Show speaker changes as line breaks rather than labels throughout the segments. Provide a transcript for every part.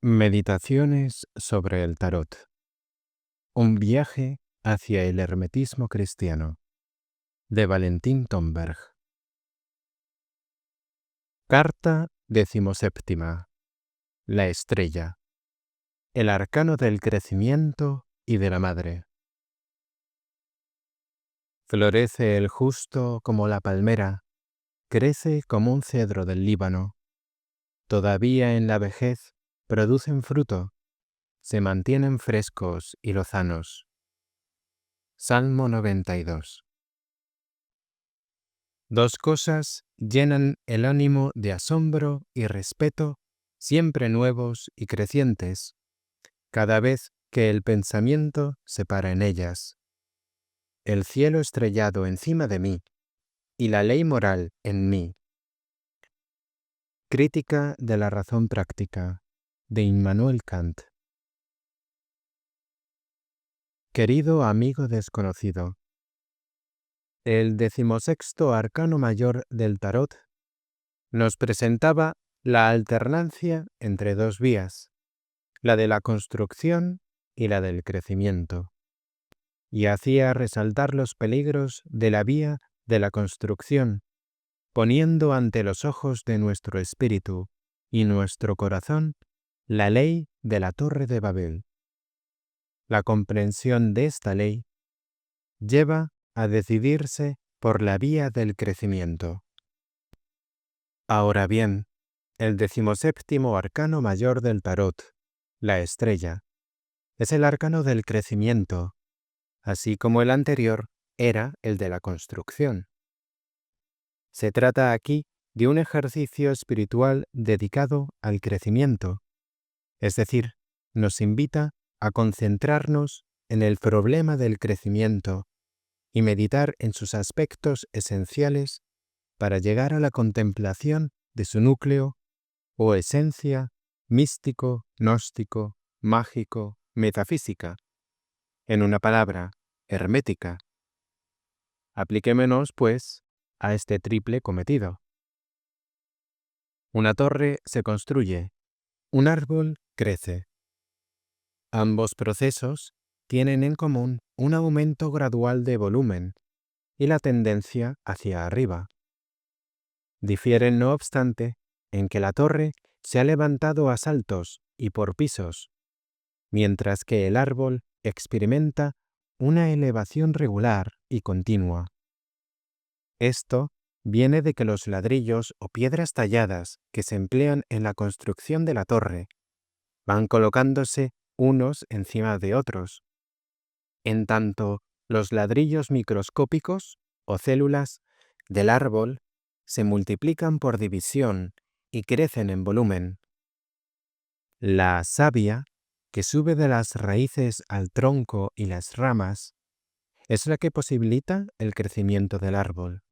Meditaciones sobre el Tarot. Un viaje hacia el hermetismo cristiano. De Valentín Tomberg. Carta 17. La estrella. El arcano del crecimiento y de la madre. Florece el justo como la palmera, crece como un cedro del Líbano. Todavía en la vejez producen fruto, se mantienen frescos y lozanos. Salmo 92. Dos cosas llenan el ánimo de asombro y respeto, siempre nuevos y crecientes, cada vez que el pensamiento se para en ellas. El cielo estrellado encima de mí y la ley moral en mí. Crítica de la razón práctica, de Immanuel Kant. Querido amigo desconocido, el 16º arcano mayor del tarot nos presentaba la alternancia entre dos vías, la de la construcción y la del crecimiento, y hacía resaltar los peligros de la vía de la construcción, poniendo ante los ojos de nuestro espíritu y nuestro corazón la ley de la Torre de Babel. La comprensión de esta ley lleva a decidirse por la vía del crecimiento. Ahora bien, el 17º arcano mayor del tarot, la estrella, es el arcano del crecimiento, así como el anterior era el de la construcción. Se trata aquí de un ejercicio espiritual dedicado al crecimiento, es decir, nos invita a concentrarnos en el problema del crecimiento y meditar en sus aspectos esenciales para llegar a la contemplación de su núcleo o esencia místico, gnóstico, mágico, metafísica, en una palabra, hermética. Apliquémonos, pues, a este triple cometido. Una torre se construye, un árbol crece. Ambos procesos tienen en común un aumento gradual de volumen y la tendencia hacia arriba. Difieren, no obstante, en que la torre se ha levantado a saltos y por pisos, mientras que el árbol experimenta una elevación regular y continua. Esto viene de que los ladrillos o piedras talladas que se emplean en la construcción de la torre van colocándose unos encima de otros, en tanto los ladrillos microscópicos o células del árbol se multiplican por división y crecen en volumen. La savia, que sube de las raíces al tronco y las ramas, es la que posibilita el crecimiento del árbol.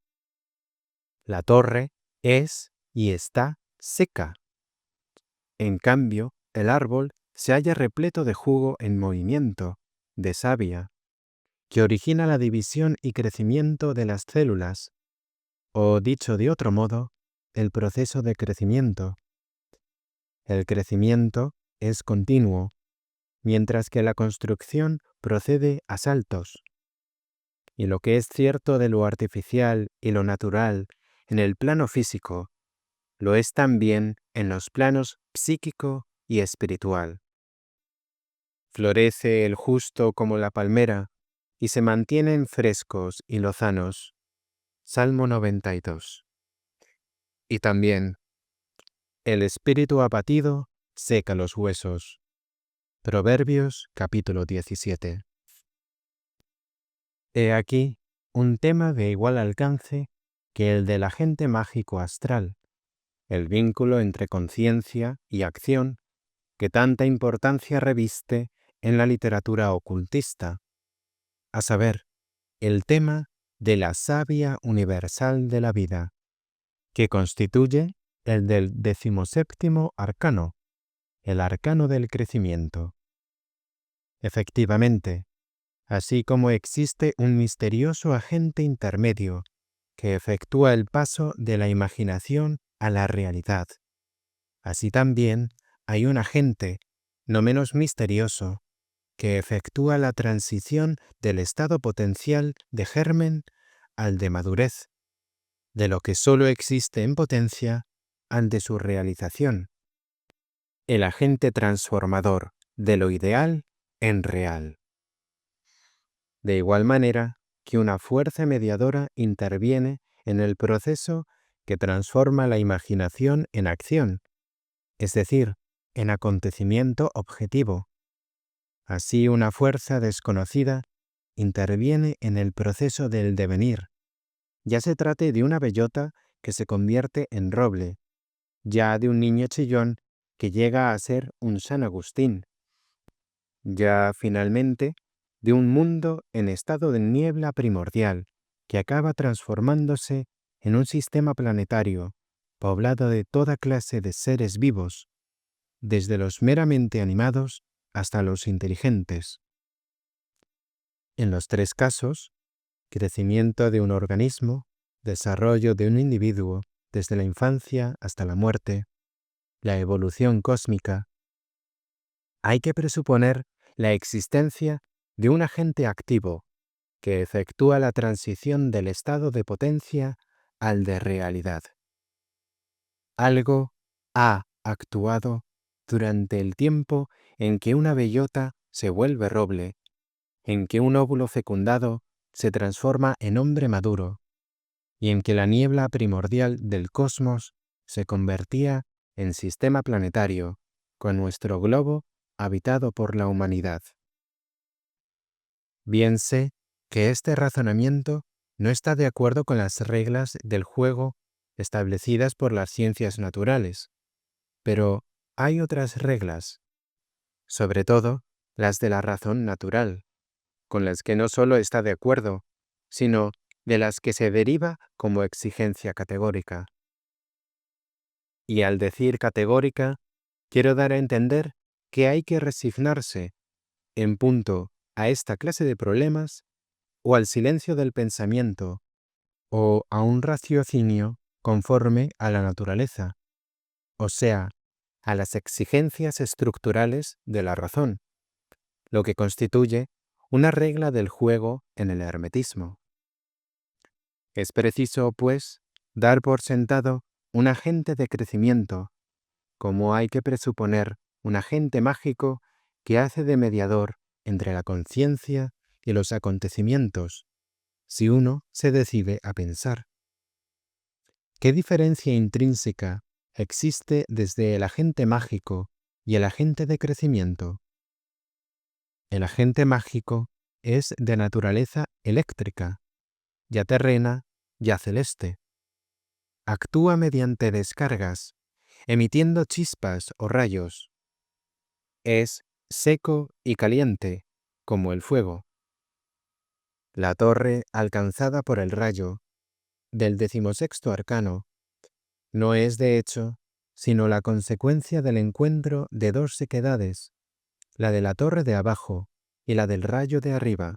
La torre es y está seca. En cambio, el árbol se halla repleto de jugo en movimiento, de savia, que origina la división y crecimiento de las células, o dicho de otro modo, el proceso de crecimiento. El crecimiento es continuo, mientras que la construcción procede a saltos. Y lo que es cierto de lo artificial y lo natural en el plano físico, lo es también en los planos psíquico y espiritual. Florece el justo como la palmera, y se mantienen frescos y lozanos. Salmo 92. Y también, el espíritu abatido seca los huesos. Proverbios capítulo 17. He aquí un tema de igual alcance que el del agente mágico astral, el vínculo entre conciencia y acción que tanta importancia reviste en la literatura ocultista, a saber, el tema de la savia universal de la vida, que constituye el del 17º arcano, el arcano del crecimiento. Efectivamente, así como existe un misterioso agente intermedio que efectúa el paso de la imaginación a la realidad, así también hay un agente, no menos misterioso, que efectúa la transición del estado potencial de germen al de madurez, de lo que solo existe en potencia al de su realización, el agente transformador de lo ideal en real. De igual manera que una fuerza mediadora interviene en el proceso que transforma la imaginación en acción, es decir, en acontecimiento objetivo. Así una fuerza desconocida interviene en el proceso del devenir, ya se trate de una bellota que se convierte en roble, ya de un niño chillón que llega a ser un San Agustín, ya finalmente de un mundo en estado de niebla primordial que acaba transformándose en un sistema planetario poblado de toda clase de seres vivos, desde los meramente animados hasta los inteligentes. En los tres casos, crecimiento de un organismo, desarrollo de un individuo desde la infancia hasta la muerte, la evolución cósmica, hay que presuponer la existencia de un agente activo que efectúa la transición del estado de potencia al de realidad. Algo ha actuado durante el tiempo en que una bellota se vuelve roble, en que un óvulo fecundado se transforma en hombre maduro, y en que la niebla primordial del cosmos se convertía en sistema planetario, con nuestro globo habitado por la humanidad. Bien sé que este razonamiento no está de acuerdo con las reglas del juego establecidas por las ciencias naturales, pero hay otras reglas, sobre todo las de la razón natural, con las que no solo está de acuerdo, sino de las que se deriva como exigencia categórica. Y al decir categórica, quiero dar a entender que hay que resignarse, en punto a esta clase de problemas, o al silencio del pensamiento, o a un raciocinio conforme a la naturaleza, o sea, a las exigencias estructurales de la razón, lo que constituye una regla del juego en el hermetismo. Es preciso, pues, dar por sentado un agente de crecimiento, como hay que presuponer un agente mágico que hace de mediador entre la conciencia y los acontecimientos, si uno se decide a pensar. ¿Qué diferencia intrínseca existe desde el agente mágico y el agente de crecimiento? El agente mágico es de naturaleza eléctrica, ya terrena, ya celeste. Actúa mediante descargas, emitiendo chispas o rayos. Es seco y caliente, como el fuego. La torre alcanzada por el rayo del 16º arcano no es, de hecho, sino la consecuencia del encuentro de dos sequedades, la de la torre de abajo y la del rayo de arriba.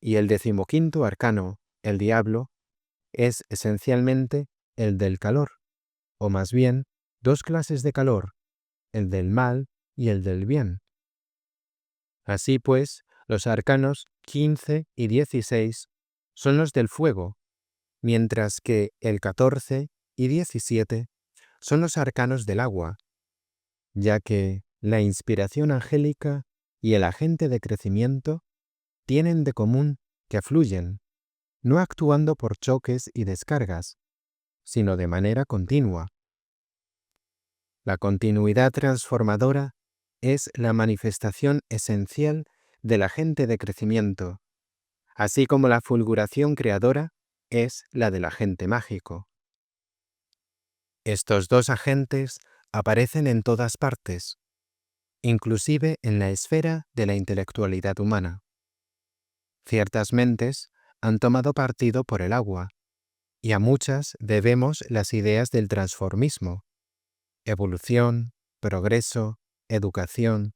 Y el 15º arcano, el diablo, es esencialmente el del calor, o más bien, dos clases de calor, el del mal y el del bien. Así pues, los arcanos 15 y 16 son los del fuego, mientras que el 14 y 17 son los arcanos del agua, ya que la inspiración angélica y el agente de crecimiento tienen de común que fluyen, no actuando por choques y descargas, sino de manera continua. La continuidad transformadora es la manifestación esencial del agente de crecimiento, así como la fulguración creadora es la del agente mágico. Estos dos agentes aparecen en todas partes, inclusive en la esfera de la intelectualidad humana. Ciertas mentes han tomado partido por el agua, y a muchas debemos las ideas del transformismo, evolución, progreso, educación,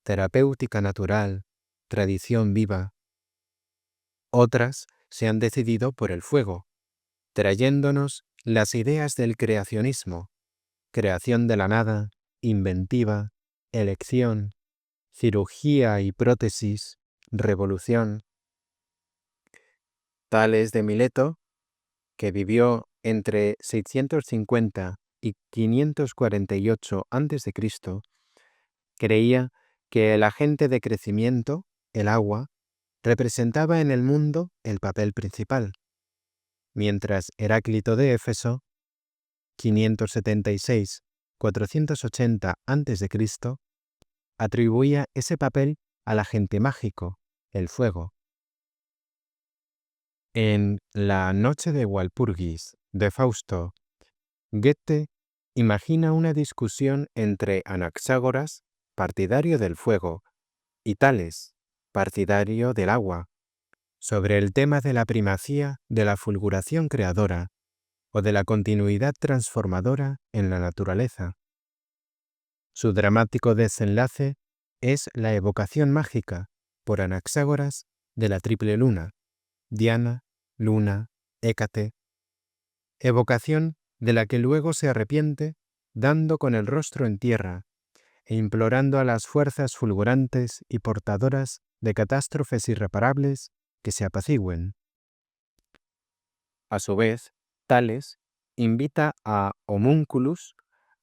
terapéutica natural, tradición viva. Otras se han decidido por el fuego, trayéndonos las ideas del creacionismo, creación de la nada, inventiva, elección, cirugía y prótesis, revolución. Tales de Mileto, que vivió entre 650 y 548 a.C., creía que el agente de crecimiento, el agua, representaba en el mundo el papel principal, mientras Heráclito de Éfeso, 576-480 a.C., atribuía ese papel al agente mágico, el fuego. En La noche de Walpurgis, de Fausto, Goethe imagina una discusión entre Anaxágoras, partidario del fuego, y Tales, partidario del agua, sobre el tema de la primacía de la fulguración creadora o de la continuidad transformadora en la naturaleza. Su dramático desenlace es la evocación mágica, por Anaxágoras, de la triple luna, Diana, Luna, Hécate, evocación de la que luego se arrepiente, dando con el rostro en tierra e implorando a las fuerzas fulgurantes y portadoras de catástrofes irreparables que se apacigüen. A su vez, Tales invita a Homúnculus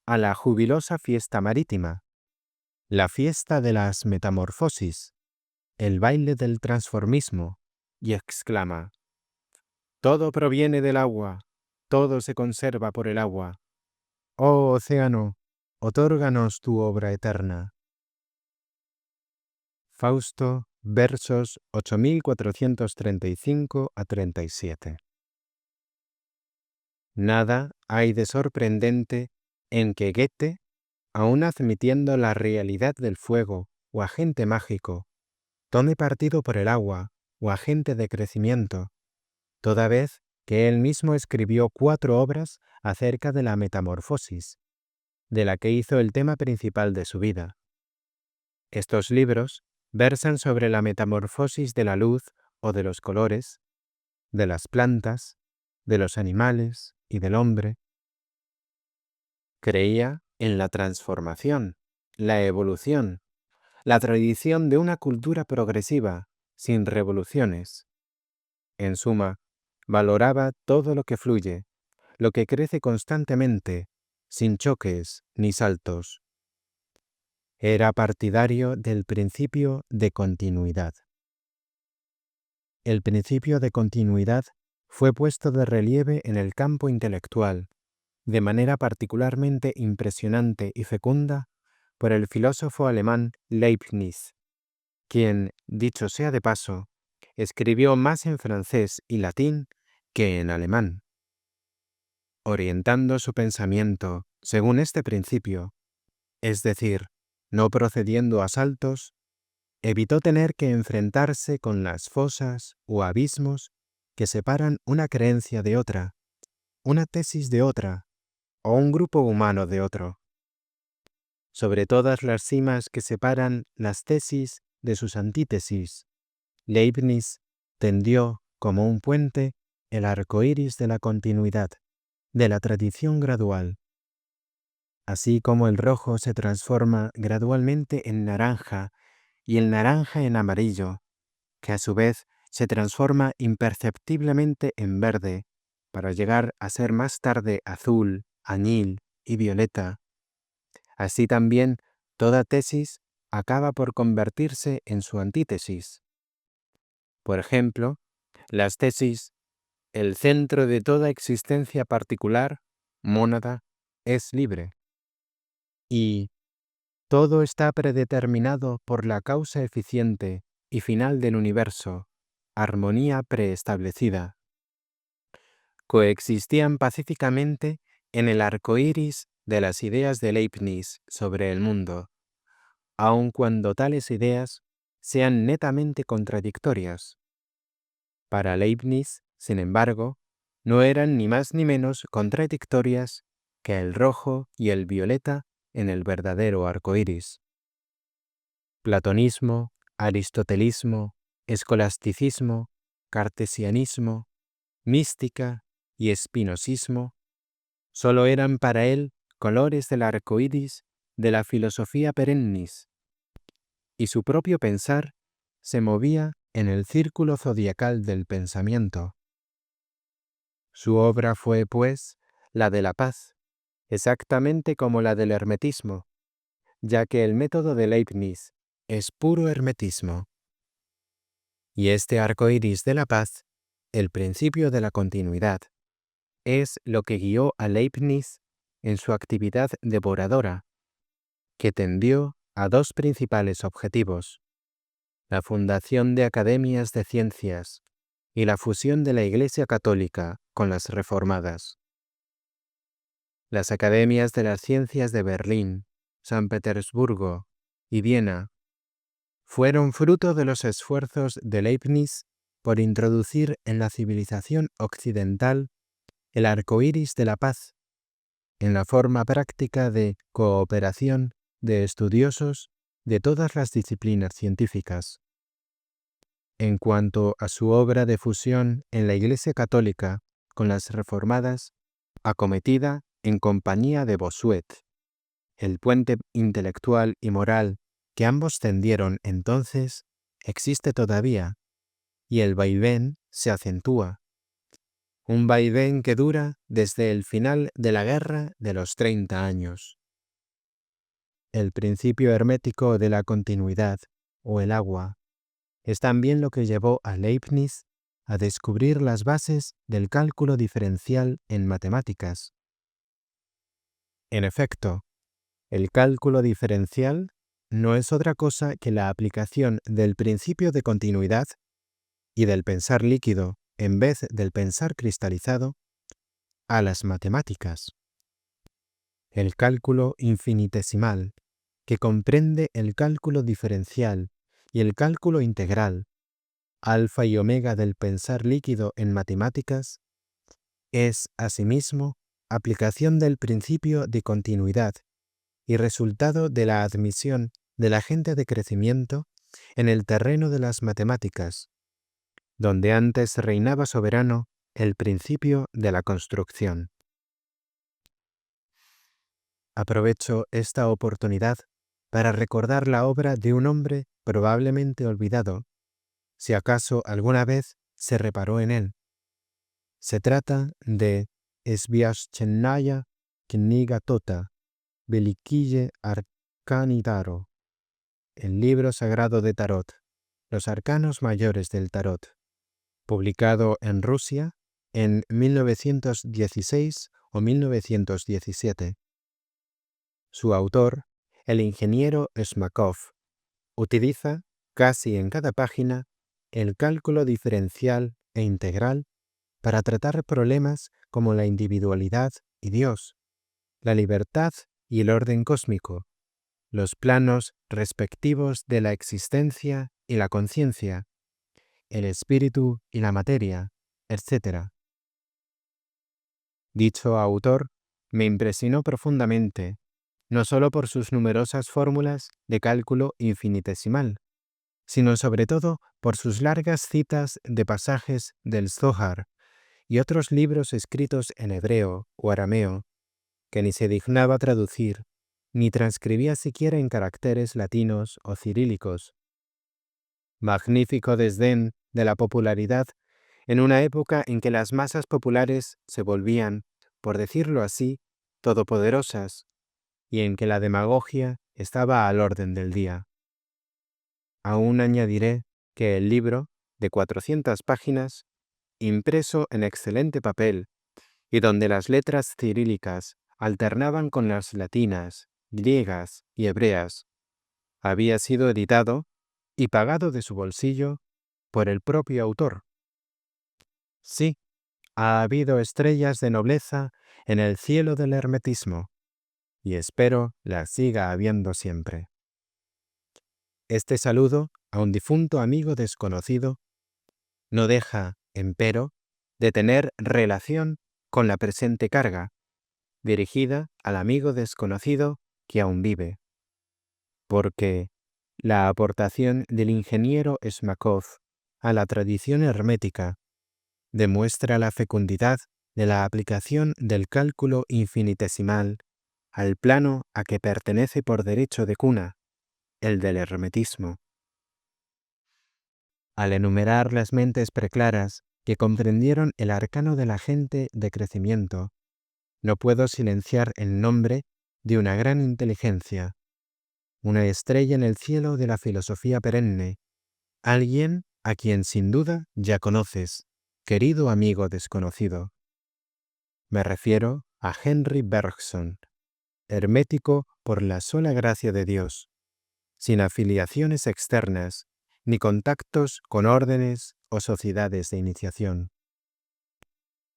a la jubilosa fiesta marítima, la fiesta de las metamorfosis, el baile del transformismo, y exclama: «Todo proviene del agua, todo se conserva por el agua. Oh océano, otórganos tu obra eterna». Fausto, versos 8435 a 37. Nada hay de sorprendente en que Goethe, aun admitiendo la realidad del fuego o agente mágico, tome partido por el agua o agente de crecimiento, toda vez que él mismo escribió 4 obras acerca de la metamorfosis, de la que hizo el tema principal de su vida. Estos libros versan sobre la metamorfosis de la luz o de los colores, de las plantas, de los animales y del hombre. Creía en la transformación, la evolución, la tradición de una cultura progresiva, sin revoluciones. En suma, valoraba todo lo que fluye, lo que crece constantemente, sin choques ni saltos. Era partidario del principio de continuidad. El principio de continuidad fue puesto de relieve en el campo intelectual, de manera particularmente impresionante y fecunda, por el filósofo alemán Leibniz, quien, dicho sea de paso, escribió más en francés y latín que en alemán. Orientando su pensamiento según este principio, es decir, no procediendo a saltos, evitó tener que enfrentarse con las fosas o abismos que separan una creencia de otra, una tesis de otra, o un grupo humano de otro. Sobre todas las cimas que separan las tesis de sus antítesis, Leibniz tendió, como un puente, el arco iris de la continuidad, de la tradición gradual. Así como el rojo se transforma gradualmente en naranja y el naranja en amarillo, que a su vez se transforma imperceptiblemente en verde, para llegar a ser más tarde azul, añil y violeta. Así también toda tesis acaba por convertirse en su antítesis. Por ejemplo, las tesis «el centro de toda existencia particular, mónada, es libre» y «todo está predeterminado por la causa eficiente y final del universo, armonía preestablecida», coexistían pacíficamente en el arco iris de las ideas de Leibniz sobre el mundo, aun cuando tales ideas sean netamente contradictorias. Para Leibniz, sin embargo, no eran ni más ni menos contradictorias que el rojo y el violeta en el verdadero arco iris. Platonismo, aristotelismo, escolasticismo, cartesianismo, mística y espinosismo solo eran para él colores del arco iris de la filosofía perennis, y su propio pensar se movía en el círculo zodiacal del pensamiento. Su obra fue, pues, la de la paz, exactamente como la del hermetismo, ya que el método de Leibniz es puro hermetismo. Y este arco iris de la paz, el principio de la continuidad, es lo que guió a Leibniz en su actividad devoradora, que tendió a dos principales objetivos: la fundación de academias de ciencias y la fusión de la Iglesia Católica con las reformadas. Las academias de las ciencias de Berlín, San Petersburgo y Viena fueron fruto de los esfuerzos de Leibniz por introducir en la civilización occidental el arco iris de la paz, en la forma práctica de cooperación de estudiosos de todas las disciplinas científicas. En cuanto a su obra de fusión en la Iglesia Católica con las reformadas, acometida en compañía de Bossuet, el puente intelectual y moral que ambos tendieron entonces existe todavía, y el vaivén se acentúa. Un vaivén que dura desde el final de la Guerra de los 30 años. El principio hermético de la continuidad, o el agua, es también lo que llevó a Leibniz a descubrir las bases del cálculo diferencial en matemáticas. En efecto, el cálculo diferencial no es otra cosa que la aplicación del principio de continuidad y del pensar líquido en vez del pensar cristalizado a las matemáticas. El cálculo infinitesimal, que comprende el cálculo diferencial y el cálculo integral, alfa y omega del pensar líquido en matemáticas, es, asimismo, aplicación del principio de continuidad y resultado de la admisión del agente de crecimiento en el terreno de las matemáticas, donde antes reinaba soberano el principio de la construcción. Aprovecho esta oportunidad para recordar la obra de un hombre probablemente olvidado, si acaso alguna vez se reparó en él. Se trata de Sviashchenaya Kniga Tota, Velikije Arkani Taro, el libro sagrado de Tarot, los arcanos mayores del Tarot, publicado en Rusia en 1916 o 1917. Su autor, el ingeniero Smakov, utiliza, casi en cada página, el cálculo diferencial e integral para tratar problemas como la individualidad y Dios, la libertad y el orden cósmico, los planos respectivos de la existencia y la conciencia, el espíritu y la materia, etc. Dicho autor me impresionó profundamente, no solo por sus numerosas fórmulas de cálculo infinitesimal, sino sobre todo por sus largas citas de pasajes del Zohar y otros libros escritos en hebreo o arameo, que ni se dignaba traducir, ni transcribía siquiera en caracteres latinos o cirílicos. Magnífico desdén de la popularidad en una época en que las masas populares se volvían, por decirlo así, todopoderosas, y en que la demagogia estaba al orden del día. Aún añadiré que el libro, de 400 páginas, impreso en excelente papel, y donde las letras cirílicas alternaban con las latinas, griegas y hebreas, había sido editado y pagado de su bolsillo por el propio autor. Sí, ha habido estrellas de nobleza en el cielo del hermetismo, y espero las siga habiendo siempre. Este saludo a un difunto amigo desconocido no deja, empero, de tener relación con la presente carga, dirigida al amigo desconocido que aún vive, porque la aportación del ingeniero Smakov a la tradición hermética demuestra la fecundidad de la aplicación del cálculo infinitesimal al plano a que pertenece por derecho de cuna, el del hermetismo. Al enumerar las mentes preclaras que comprendieron el arcano del agente de crecimiento, no puedo silenciar el nombre de una gran inteligencia, una estrella en el cielo de la filosofía perenne, alguien a quien sin duda ya conoces, querido amigo desconocido. Me refiero a Henry Bergson, hermético por la sola gracia de Dios, sin afiliaciones externas, ni contactos con órdenes o sociedades de iniciación.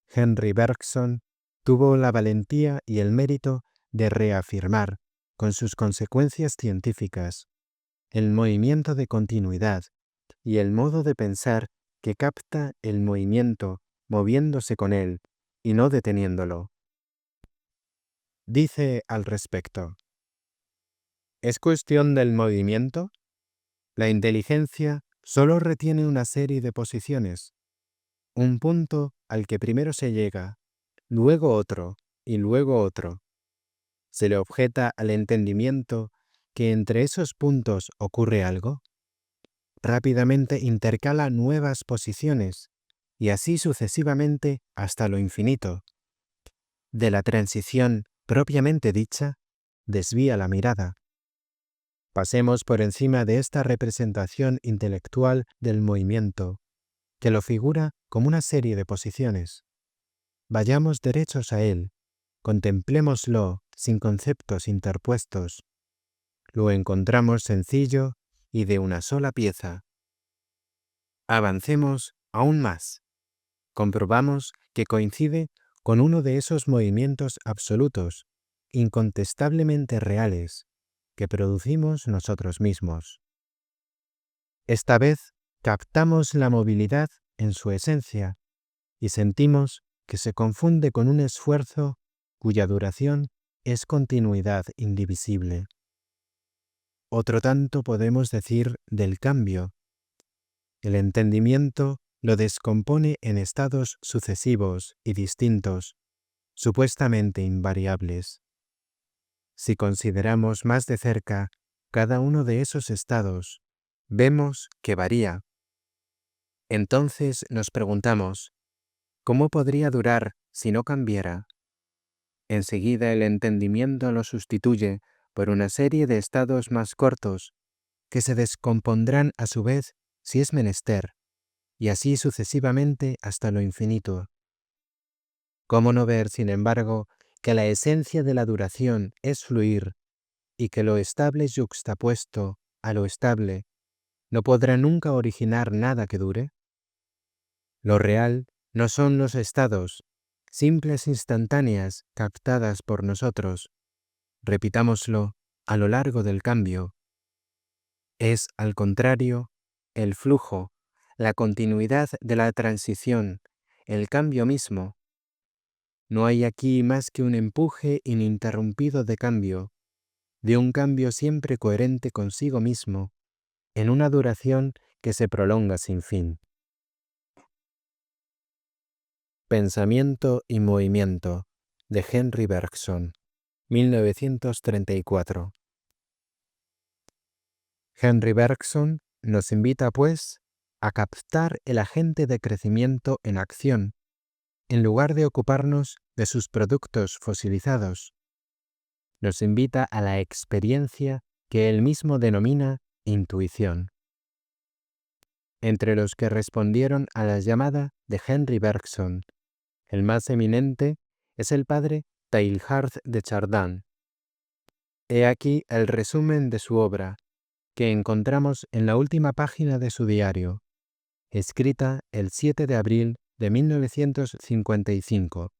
Henry Bergson tuvo la valentía y el mérito de reafirmar, con sus consecuencias científicas, el movimiento de continuidad y el modo de pensar que capta el movimiento moviéndose con él y no deteniéndolo. Dice al respecto: ¿es cuestión del movimiento? La inteligencia solo retiene una serie de posiciones, un punto al que primero se llega, luego otro y luego otro. ¿Se le objeta al entendimiento que entre esos puntos ocurre algo? Rápidamente intercala nuevas posiciones y así sucesivamente hasta lo infinito. De la transición propiamente dicha, desvía la mirada. Pasemos por encima de esta representación intelectual del movimiento, que lo figura como una serie de posiciones. Vayamos derechos a él, contemplémoslo sin conceptos interpuestos. Lo encontramos sencillo y de una sola pieza. Avancemos aún más. Comprobamos que coincide con uno de esos movimientos absolutos, incontestablemente reales, que producimos nosotros mismos. Esta vez captamos la movilidad en su esencia y sentimos que se confunde con un esfuerzo cuya duración es continuidad indivisible. Otro tanto podemos decir del cambio. El entendimiento lo descompone en estados sucesivos y distintos, supuestamente invariables. Si consideramos más de cerca cada uno de esos estados, vemos que varía. Entonces nos preguntamos, ¿cómo podría durar si no cambiara? Enseguida el entendimiento lo sustituye por una serie de estados más cortos, que se descompondrán a su vez si es menester, y así sucesivamente hasta lo infinito. ¿Cómo no ver, sin embargo, que la esencia de la duración es fluir, y que lo estable yuxtapuesto a lo estable no podrá nunca originar nada que dure? Lo real no son los estados, simples instantáneas captadas por nosotros, repitámoslo, a lo largo del cambio. Es, al contrario, el flujo, la continuidad de la transición, el cambio mismo. No hay aquí más que un empuje ininterrumpido de cambio, de un cambio siempre coherente consigo mismo, en una duración que se prolonga sin fin. Pensamiento y movimiento, de Henry Bergson, 1934. Henry Bergson nos invita, pues, a captar el agente de crecimiento en acción, en lugar de ocuparnos de sus productos fosilizados. Nos invita a la experiencia que él mismo denomina intuición. Entre los que respondieron a la llamada de Henry Bergson, el más eminente es el padre Teilhard de Chardin. He aquí el resumen de su obra, que encontramos en la última página de su diario, escrita el 7 de abril de 1955,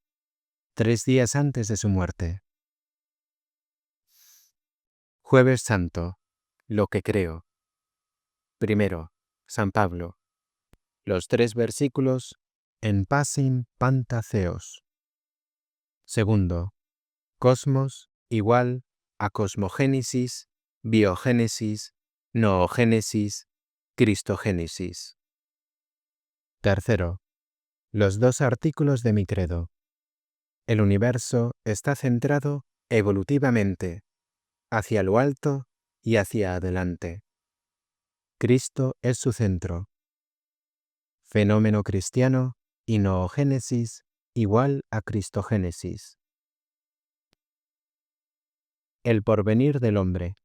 3 días antes de su muerte. Jueves Santo. Lo que creo. Primero, San Pablo. Los 3 versículos en Passim Pantatheos. Segundo, cosmos igual a cosmogénesis, biogénesis, noogénesis, cristogénesis. Tercero, los 2 artículos de mi credo. El universo está centrado evolutivamente, hacia lo alto y hacia adelante. Cristo es su centro. Fenómeno cristiano y noogénesis igual a cristogénesis. El porvenir del hombre,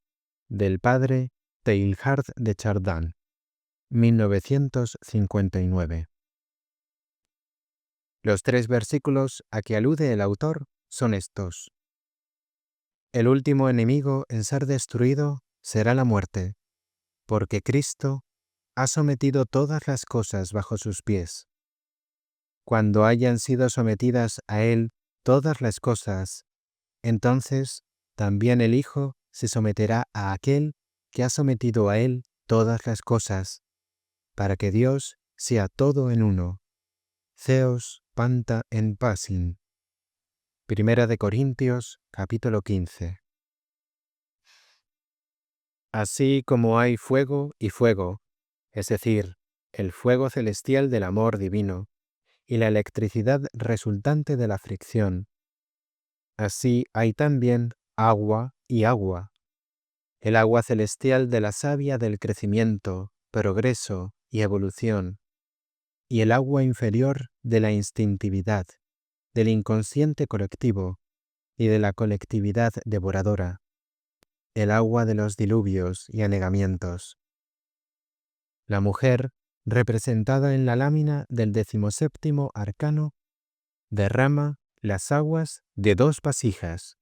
del padre Teilhard de Chardin, 1959. Los 3 versículos a que alude el autor son estos. El último enemigo en ser destruido será la muerte, porque Cristo ha sometido todas las cosas bajo sus pies. Cuando hayan sido sometidas a Él todas las cosas, entonces también el Hijo se someterá a aquel que ha sometido a Él todas las cosas, para que Dios sea todo en uno. Theos panta en pasin. Primera de Corintios, capítulo 15. Así como hay fuego y fuego, es decir, el fuego celestial del amor divino y la electricidad resultante de la fricción, así hay también agua y agua, el agua celestial de la savia del crecimiento, progreso y evolución, y el agua inferior de la instintividad, del inconsciente colectivo y de la colectividad devoradora, el agua de los diluvios y anegamientos. La mujer, representada en la lámina del 17º arcano, derrama las aguas de 2 vasijas,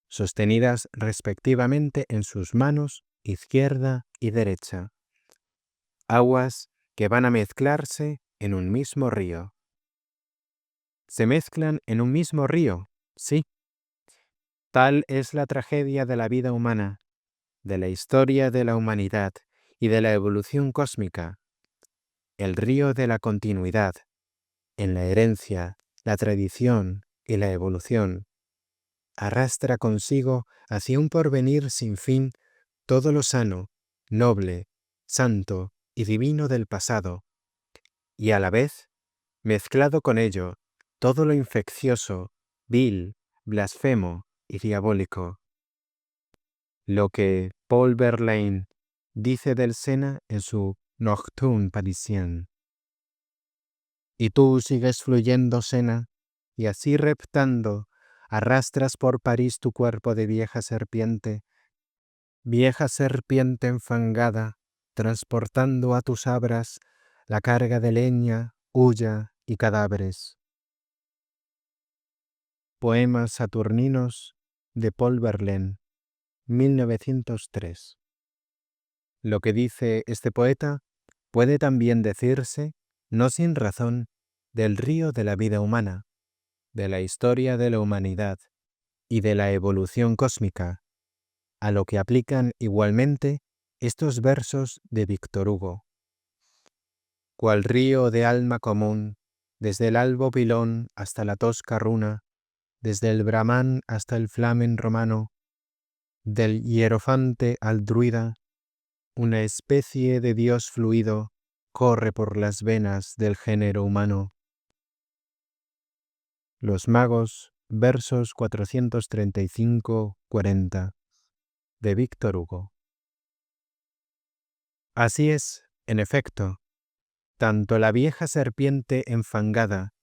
sostenidas respectivamente en sus manos izquierda y derecha. Aguas que van a mezclarse en un mismo río. Se mezclan en un mismo río, sí. Tal es la tragedia de la vida humana, de la historia de la humanidad y de la evolución cósmica. El río de la continuidad, en la herencia, la tradición y la evolución, arrastra consigo hacia un porvenir sin fin todo lo sano, noble, santo y divino del pasado, y a la vez, mezclado con ello, todo lo infeccioso, vil, blasfemo y diabólico. Lo que Paul Verlaine dice del Sena en su Nocturne parisien. Y tú sigues fluyendo, Sena, y así reptando, arrastras por París tu cuerpo de vieja serpiente enfangada, transportando a tus abras la carga de leña, hulla y cadáveres. Poemas saturninos de Paul Verlaine, 1903. Lo que dice este poeta puede también decirse, no sin razón, del río de la vida humana, de la historia de la humanidad y de la evolución cósmica, a lo que aplican igualmente estos versos de Víctor Hugo. Cual río de alma común, desde el albo pilón hasta la tosca runa, desde el brahman hasta el flamen romano, del hierofante al druida, una especie de Dios fluido corre por las venas del género humano. Los magos, versos 435-40, de Víctor Hugo. Así es, en efecto, tanto la vieja serpiente enfangada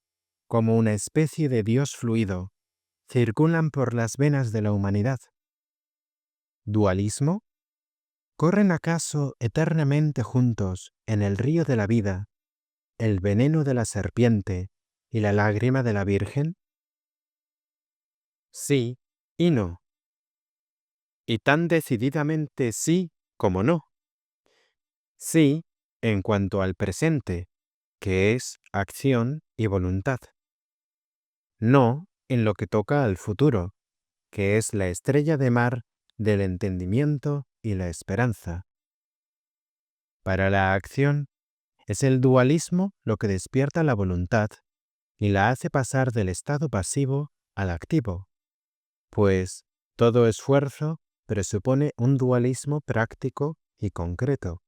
como una especie de Dios fluido circulan por las venas de la humanidad. ¿Dualismo? ¿Corren acaso eternamente juntos en el río de la vida el veneno de la serpiente y la lágrima de la Virgen? Sí y no. Y tan decididamente sí como no. Sí, en cuanto al presente, que es acción y voluntad. No en lo que toca al futuro, que es la estrella de mar del entendimiento y la esperanza. Para la acción, es el dualismo lo que despierta la voluntad y la hace pasar del estado pasivo al activo, pues todo esfuerzo presupone un dualismo práctico y concreto.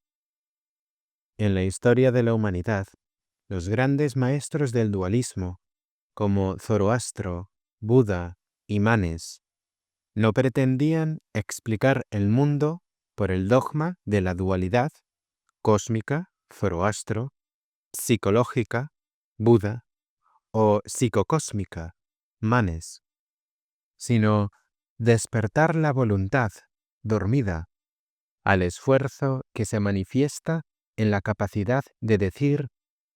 En la historia de la humanidad, los grandes maestros del dualismo, como Zoroastro, Buda y Manes, No pretendían explicar el mundo por el dogma de la dualidad cósmica, Zoroastro, psicológica, Buda, o psicocósmica, Manes, sino despertar la voluntad dormida al esfuerzo que se manifiesta en la capacidad de decir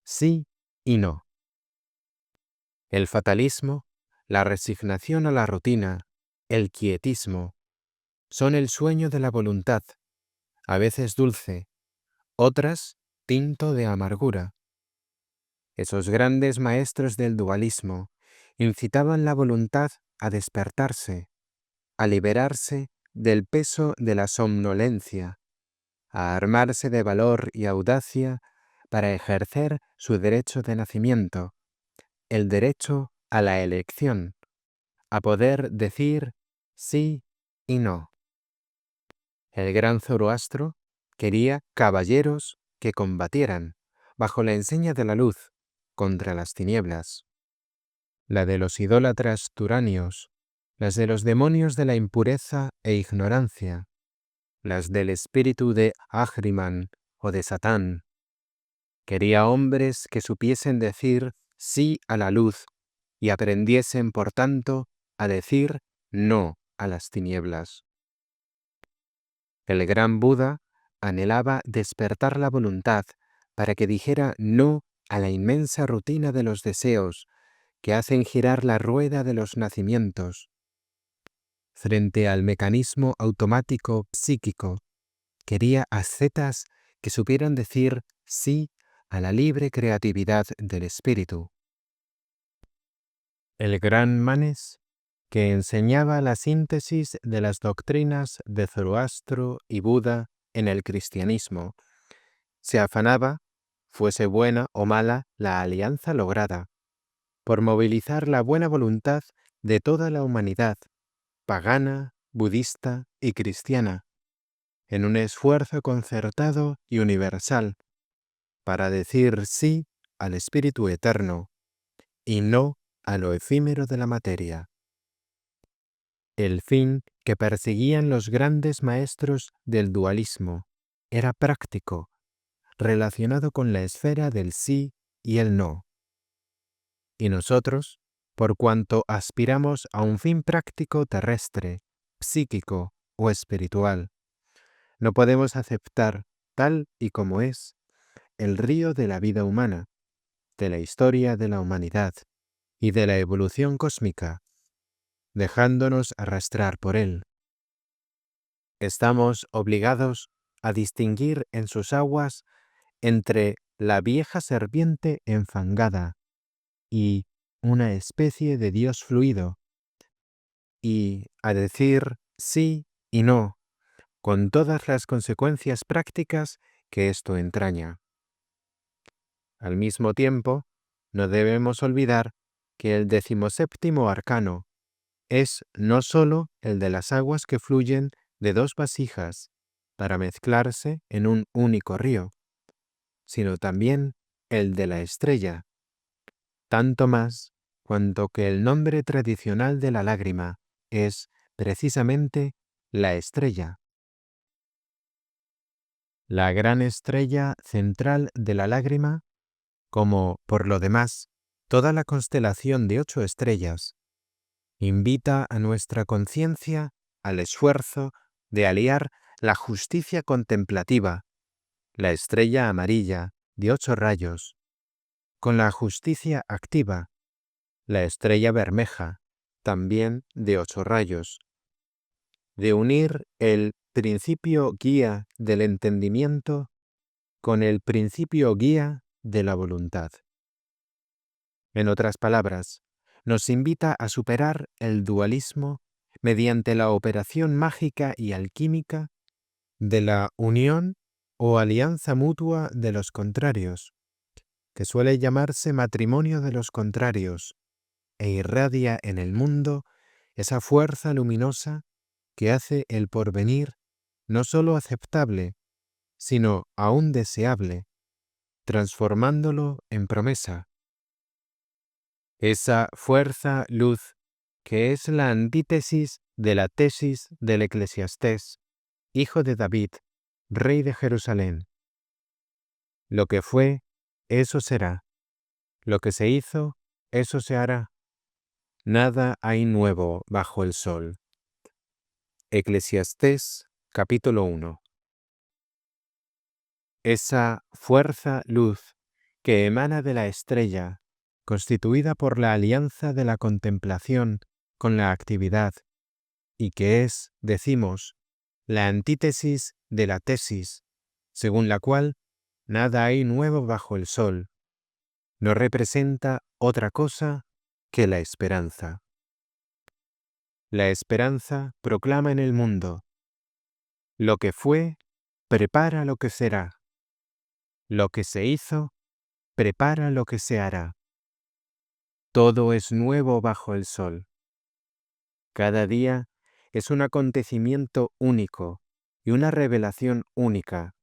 sí y no. El fatalismo, la resignación a la rutina, el quietismo, son el sueño de la voluntad, a veces dulce, otras tinto de amargura. Esos grandes maestros del dualismo incitaban la voluntad a despertarse, a liberarse del peso de la somnolencia, a armarse de valor y audacia para ejercer su derecho de nacimiento, el derecho a la elección, a poder decir sí y no. El gran Zoroastro quería caballeros que combatieran, bajo la enseña de la luz, contra las tinieblas. La de los idólatras turanios, las de los demonios de la impureza e ignorancia, las del espíritu de Ahriman o de Satán. Quería hombres que supiesen decir sí a la luz y aprendiesen, por tanto, a decir no a las tinieblas. El gran Buda anhelaba despertar la voluntad para que dijera no a la inmensa rutina de los deseos que hacen girar la rueda de los nacimientos. Frente al mecanismo automático psíquico, quería ascetas que supieran decir sí a la libre creatividad del espíritu. El gran Manes, que enseñaba la síntesis de las doctrinas de Zoroastro y Buda en el cristianismo, se afanaba, fuese buena o mala la alianza lograda, por movilizar la buena voluntad de toda la humanidad, pagana, budista y cristiana, en un esfuerzo concertado y universal, para decir sí al espíritu eterno y no a lo efímero de la materia. El fin que perseguían los grandes maestros del dualismo era práctico, relacionado con la esfera del sí y el no. Y nosotros, por cuanto aspiramos a un fin práctico terrestre, psíquico o espiritual, no podemos aceptar, tal y como es, el río de la vida humana, de la historia de la humanidad y de la evolución cósmica, dejándonos arrastrar por él. Estamos obligados a distinguir en sus aguas entre la vieja serpiente enfangada y una especie de Dios fluido, y a decir sí y no, con todas las consecuencias prácticas que esto entraña. Al mismo tiempo, no debemos olvidar que el 17º arcano es no sólo el de las aguas que fluyen de dos vasijas para mezclarse en un único río, sino también el de la estrella, tanto más cuanto que el nombre tradicional de la lágrima es precisamente la estrella. La gran estrella central de la lágrima, como por lo demás toda la constelación de 8 estrellas, invita a nuestra conciencia al esfuerzo de aliar la justicia contemplativa, la estrella amarilla de 8 rayos, con la justicia activa, la estrella bermeja, también de 8 rayos, de unir el principio guía del entendimiento con el principio guía de la voluntad. En otras palabras, nos invita a superar el dualismo mediante la operación mágica y alquímica de la unión o alianza mutua de los contrarios, que suele llamarse matrimonio de los contrarios, e irradia en el mundo esa fuerza luminosa que hace el porvenir no sólo aceptable, sino aún deseable, transformándolo en promesa. Esa fuerza luz, que es la antítesis de la tesis del Eclesiastés, hijo de David, rey de Jerusalén. Lo que fue, eso será. Lo que se hizo, eso se hará. Nada hay nuevo bajo el sol. Eclesiastés, capítulo 1. Esa fuerza luz que emana de la estrella, constituida por la alianza de la contemplación con la actividad, y que es, decimos, la antítesis de la tesis, según la cual nada hay nuevo bajo el sol, no representa otra cosa que la esperanza. La esperanza proclama en el mundo: lo que fue, prepara lo que será. Lo que se hizo, prepara lo que se hará. Todo es nuevo bajo el sol. Cada día es un acontecimiento único y una revelación única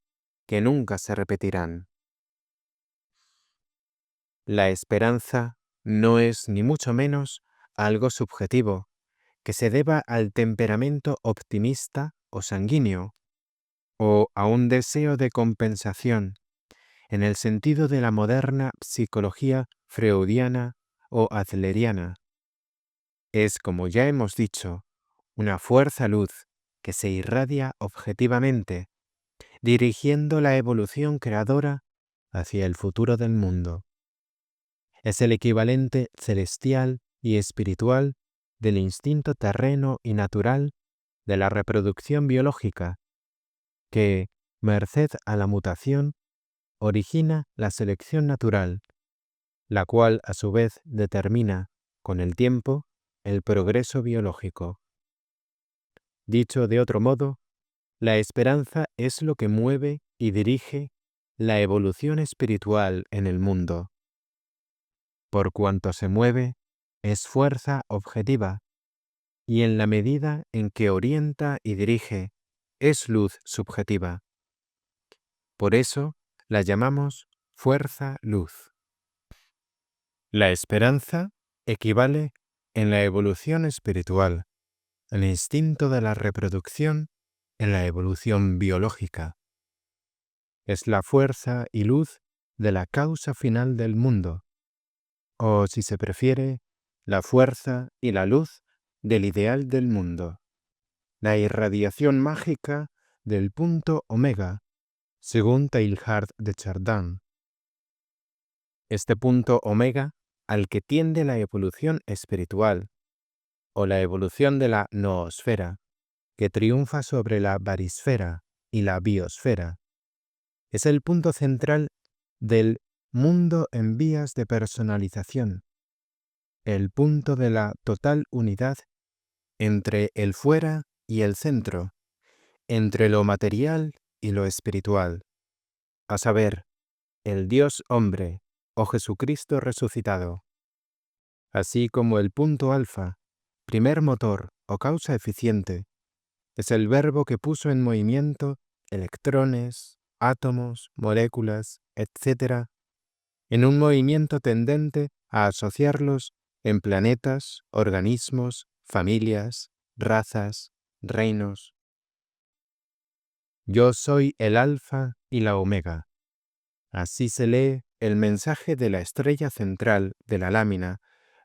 que nunca se repetirán. La esperanza no es ni mucho menos algo subjetivo que se deba al temperamento optimista o sanguíneo, o a un deseo de compensación, en el sentido de la moderna psicología freudiana o adleriana. Es, como ya hemos dicho, una fuerza luz que se irradia objetivamente, dirigiendo la evolución creadora hacia el futuro del mundo. Es el equivalente celestial y espiritual del instinto terreno y natural de la reproducción biológica, que, merced a la mutación, origina la selección natural, la cual a su vez determina, con el tiempo, el progreso biológico. Dicho de otro modo, la esperanza es lo que mueve y dirige la evolución espiritual en el mundo. Por cuanto se mueve, es fuerza objetiva, y en la medida en que orienta y dirige, es luz subjetiva. Por eso la llamamos fuerza luz. La esperanza equivale, en la evolución espiritual, al instinto de la reproducción en la evolución biológica. Es la fuerza y luz de la causa final del mundo, o, si se prefiere, la fuerza y la luz del ideal del mundo, la irradiación mágica del punto omega, según Teilhard de Chardin. Este punto omega al que tiende la evolución espiritual, o la evolución de la noosfera, que triunfa sobre la barisfera y la biosfera, es el punto central del mundo en vías de personalización, el punto de la total unidad entre el fuera y el centro, entre lo material y lo espiritual, a saber, el Dios hombre o Jesucristo resucitado, así como el punto alfa, primer motor o causa eficiente, es el verbo que puso en movimiento electrones, átomos, moléculas, etc., en un movimiento tendente a asociarlos en planetas, organismos, familias, razas, reinos. Yo soy el alfa y la omega. Así se lee el mensaje de la estrella central de la lámina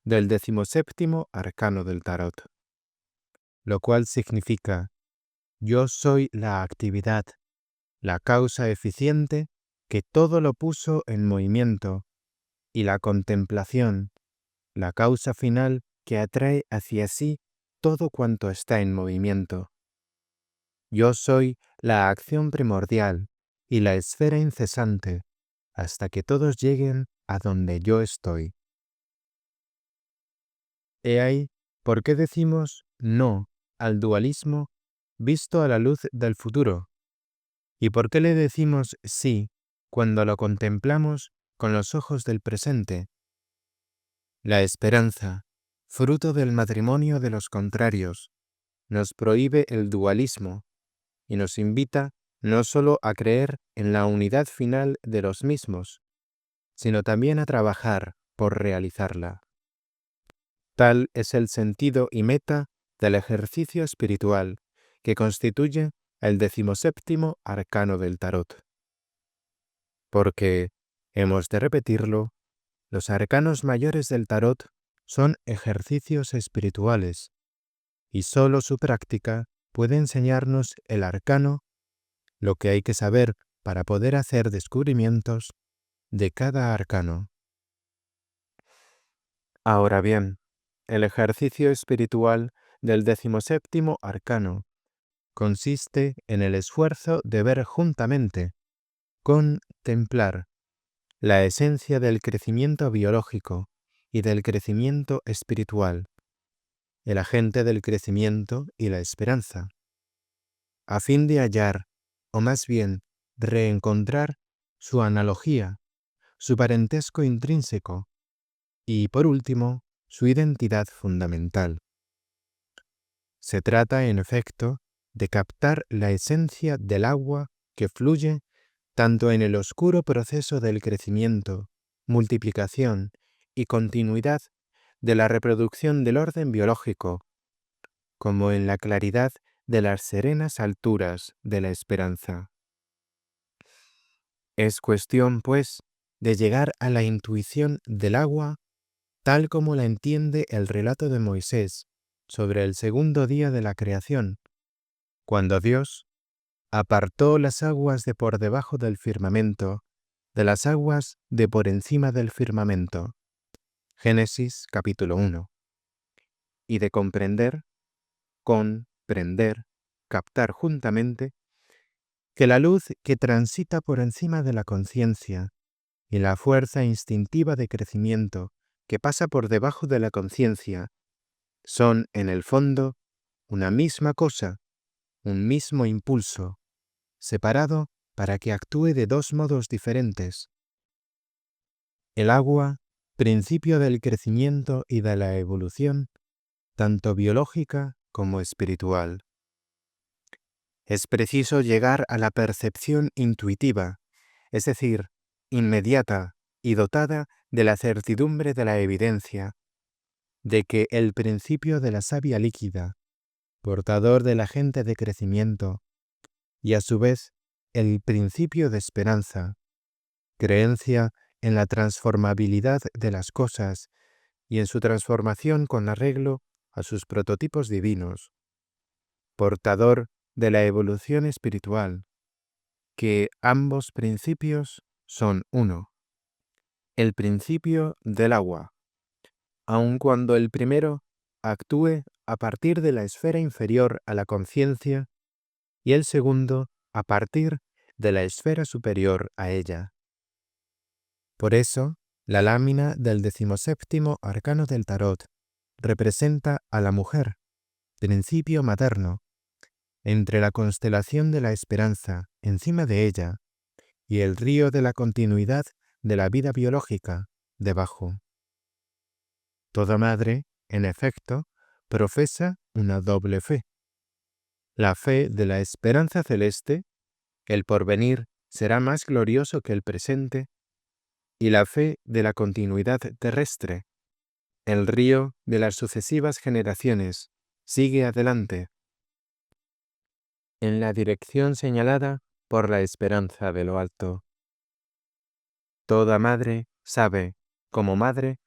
del 17º arcano del tarot, lo cual significa: yo soy la actividad, la causa eficiente que todo lo puso en movimiento, y la contemplación, la causa final que atrae hacia sí todo cuanto está en movimiento. Yo soy la acción primordial y la esfera incesante, hasta que todos lleguen a donde yo estoy. He ahí por qué decimos no al dualismo visto a la luz del futuro, y por qué le decimos sí cuando lo contemplamos con los ojos del presente. La esperanza, fruto del matrimonio de los contrarios, nos prohíbe el dualismo y nos invita no solo a creer en la unidad final de los mismos, sino también a trabajar por realizarla. Tal es el sentido y meta del ejercicio espiritual que constituye el 17º arcano del tarot. Porque, hemos de repetirlo, los arcanos mayores del tarot son ejercicios espirituales, y sólo su práctica puede enseñarnos el arcano, lo que hay que saber para poder hacer descubrimientos de cada arcano. Ahora bien, el ejercicio espiritual del 17º arcano consiste en el esfuerzo de ver juntamente, contemplar, la esencia del crecimiento biológico y del crecimiento espiritual, el agente del crecimiento y la esperanza, a fin de hallar, o más bien reencontrar, su analogía, su parentesco intrínseco y, por último, su identidad fundamental. Se trata, en efecto, de captar la esencia del agua que fluye tanto en el oscuro proceso del crecimiento, multiplicación y continuidad de la reproducción del orden biológico, como en la claridad de las serenas alturas de la esperanza. Es cuestión, pues, de llegar a la intuición del agua tal como la entiende el relato de Moisés sobre el segundo día de la creación, cuando Dios apartó las aguas de por debajo del firmamento de las aguas de por encima del firmamento. Génesis capítulo 1. Y de comprender, captar juntamente, que la luz que transita por encima de la conciencia y la fuerza instintiva de crecimiento que pasa por debajo de la conciencia son, en el fondo, una misma cosa, un mismo impulso, separado para que actúe de dos modos diferentes. El agua, principio del crecimiento y de la evolución, tanto biológica como espiritual. Es preciso llegar a la percepción intuitiva, es decir, inmediata y dotada de la certidumbre de la evidencia, de que el principio de la savia líquida, portador del agente de crecimiento, y a su vez el principio de esperanza, creencia en la transformabilidad de las cosas y en su transformación con arreglo a sus prototipos divinos, portador de la evolución espiritual, que ambos principios son uno, el principio del agua, aun cuando el primero actúe a partir de la esfera inferior a la conciencia y el segundo a partir de la esfera superior a ella. Por eso, la lámina del 17º arcano del tarot representa a la mujer, principio materno, entre la constelación de la esperanza encima de ella y el río de la continuidad de la vida biológica debajo. Toda madre, en efecto, profesa una doble fe. La fe de la esperanza celeste, el porvenir será más glorioso que el presente, y la fe de la continuidad terrestre, el río de las sucesivas generaciones sigue adelante, en la dirección señalada por la esperanza de lo alto. Toda madre sabe, como madre,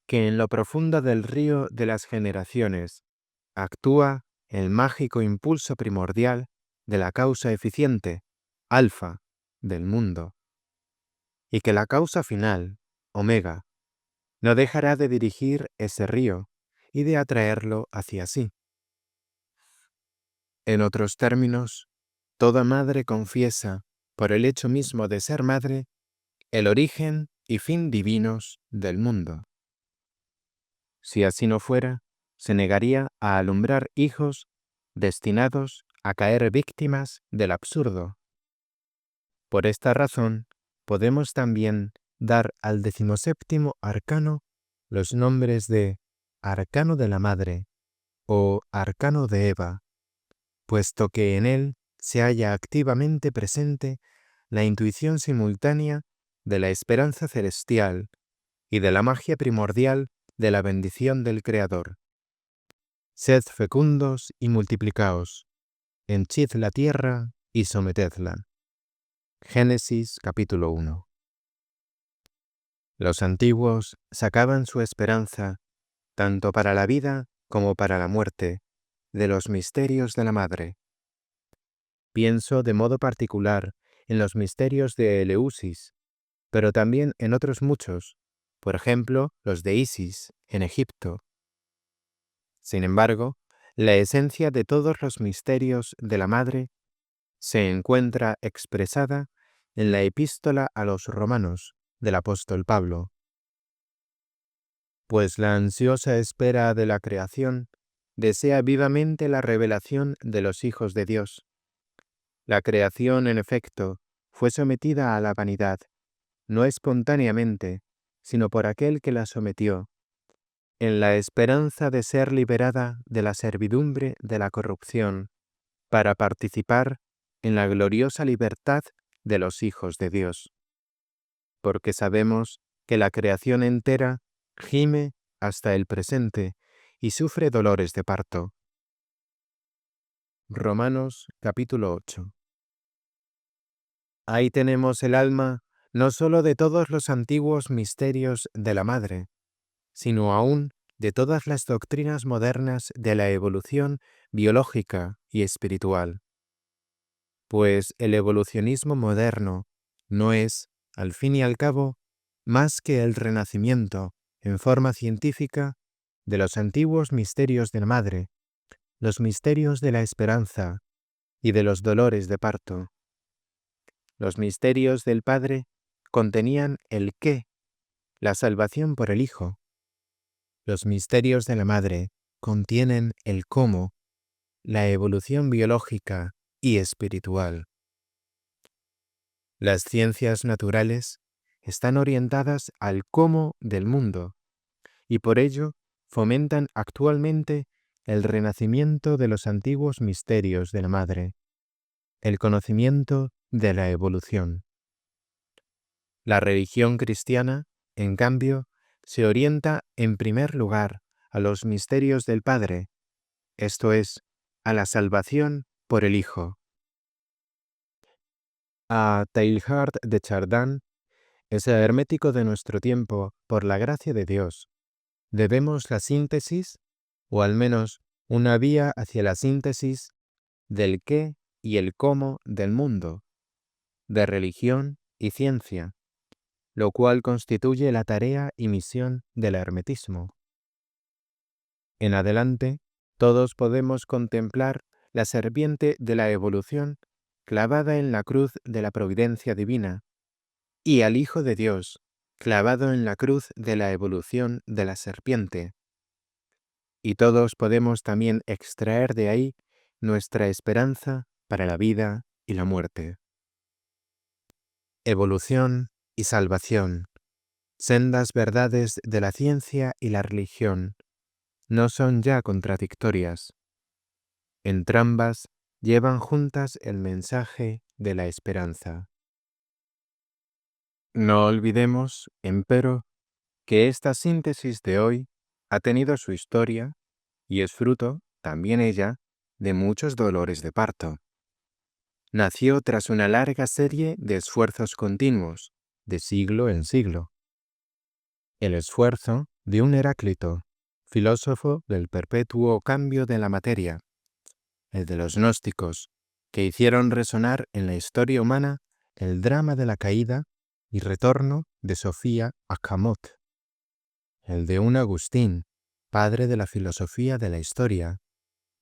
que en lo profundo del río de las generaciones actúa el mágico impulso primordial de la causa eficiente, alfa, del mundo, y que la causa final, omega, no dejará de dirigir ese río y de atraerlo hacia sí. En otros términos, toda madre confiesa, por el hecho mismo de ser madre, el origen y fin divinos del mundo. Si así no fuera, se negaría a alumbrar hijos destinados a caer víctimas del absurdo. Por esta razón, podemos también dar al 17º arcano los nombres de Arcano de la Madre o Arcano de Eva, puesto que en él se halla activamente presente la intuición simultánea de la esperanza celestial y de la magia primordial de la bendición del Creador. Sed fecundos y multiplicaos, henchid la tierra y sometedla. Génesis capítulo 1. Los antiguos sacaban su esperanza, tanto para la vida como para la muerte, de los misterios de la madre. Pienso de modo particular en los misterios de Eleusis, pero también en otros muchos, por ejemplo, los de Isis, en Egipto. Sin embargo, la esencia de todos los misterios de la madre se encuentra expresada en la epístola a los romanos del apóstol Pablo. Pues la ansiosa espera de la creación desea vivamente la revelación de los hijos de Dios. La creación, en efecto, fue sometida a la vanidad, no espontáneamente, sino por aquel que la sometió, en la esperanza de ser liberada de la servidumbre de la corrupción, para participar en la gloriosa libertad de los hijos de Dios. Porque sabemos que la creación entera gime hasta el presente y sufre dolores de parto. Romanos capítulo 8. Ahí tenemos el alma no sólo de todos los antiguos misterios de la madre, sino aún de todas las doctrinas modernas de la evolución biológica y espiritual. Pues el evolucionismo moderno no es, al fin y al cabo, más que el renacimiento, en forma científica, de los antiguos misterios de la madre, los misterios de la esperanza y de los dolores de parto. Los misterios del Padre contenían el qué, la salvación por el Hijo. Los misterios de la Madre contienen el cómo, la evolución biológica y espiritual. Las ciencias naturales están orientadas al cómo del mundo y por ello fomentan actualmente el renacimiento de los antiguos misterios de la Madre, el conocimiento de la evolución. La religión cristiana, en cambio, se orienta en primer lugar a los misterios del Padre, esto es, a la salvación por el Hijo. A Teilhard de Chardin, ese hermético de nuestro tiempo, por la gracia de Dios, debemos la síntesis, o al menos una vía hacia la síntesis, del qué y el cómo del mundo, de religión y ciencia, lo cual constituye la tarea y misión del hermetismo. En adelante, todos podemos contemplar la serpiente de la evolución clavada en la cruz de la providencia divina, y al Hijo de Dios clavado en la cruz de la evolución de la serpiente. Y todos podemos también extraer de ahí nuestra esperanza para la vida y la muerte. Evolución y salvación, sendas verdades de la ciencia y la religión, no son ya contradictorias. Entrambas llevan juntas el mensaje de la esperanza. No olvidemos, empero, que esta síntesis de hoy ha tenido su historia y es fruto, también ella, de muchos dolores de parto. Nació tras una larga serie de esfuerzos continuos, de siglo en siglo. El esfuerzo de un Heráclito, filósofo del perpetuo cambio de la materia, el de los gnósticos, que hicieron resonar en la historia humana el drama de la caída y retorno de Sofía a Camot, el de un Agustín, padre de la filosofía de la historia,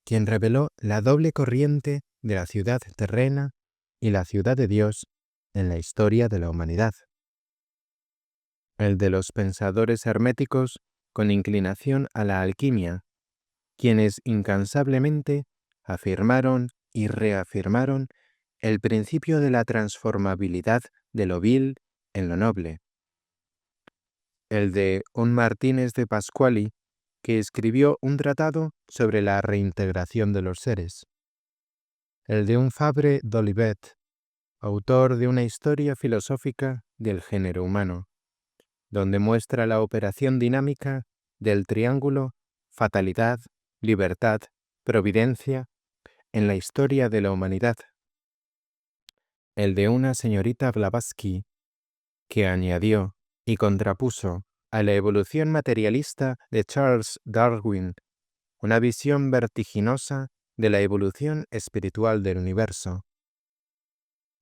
quien reveló la doble corriente de la ciudad terrena y la ciudad de Dios en la historia de la humanidad. El de los pensadores herméticos con inclinación a la alquimia, quienes incansablemente afirmaron y reafirmaron el principio de la transformabilidad de lo vil en lo noble. El de un Martínez de Pasquali, que escribió un tratado sobre la reintegración de los seres. El de un Fabre d'Olivet, autor de una historia filosófica del género humano, donde muestra la operación dinámica del triángulo fatalidad, libertad, providencia en la historia de la humanidad. El de una señorita Blavatsky, que añadió y contrapuso a la evolución materialista de Charles Darwin una visión vertiginosa de la evolución espiritual del universo.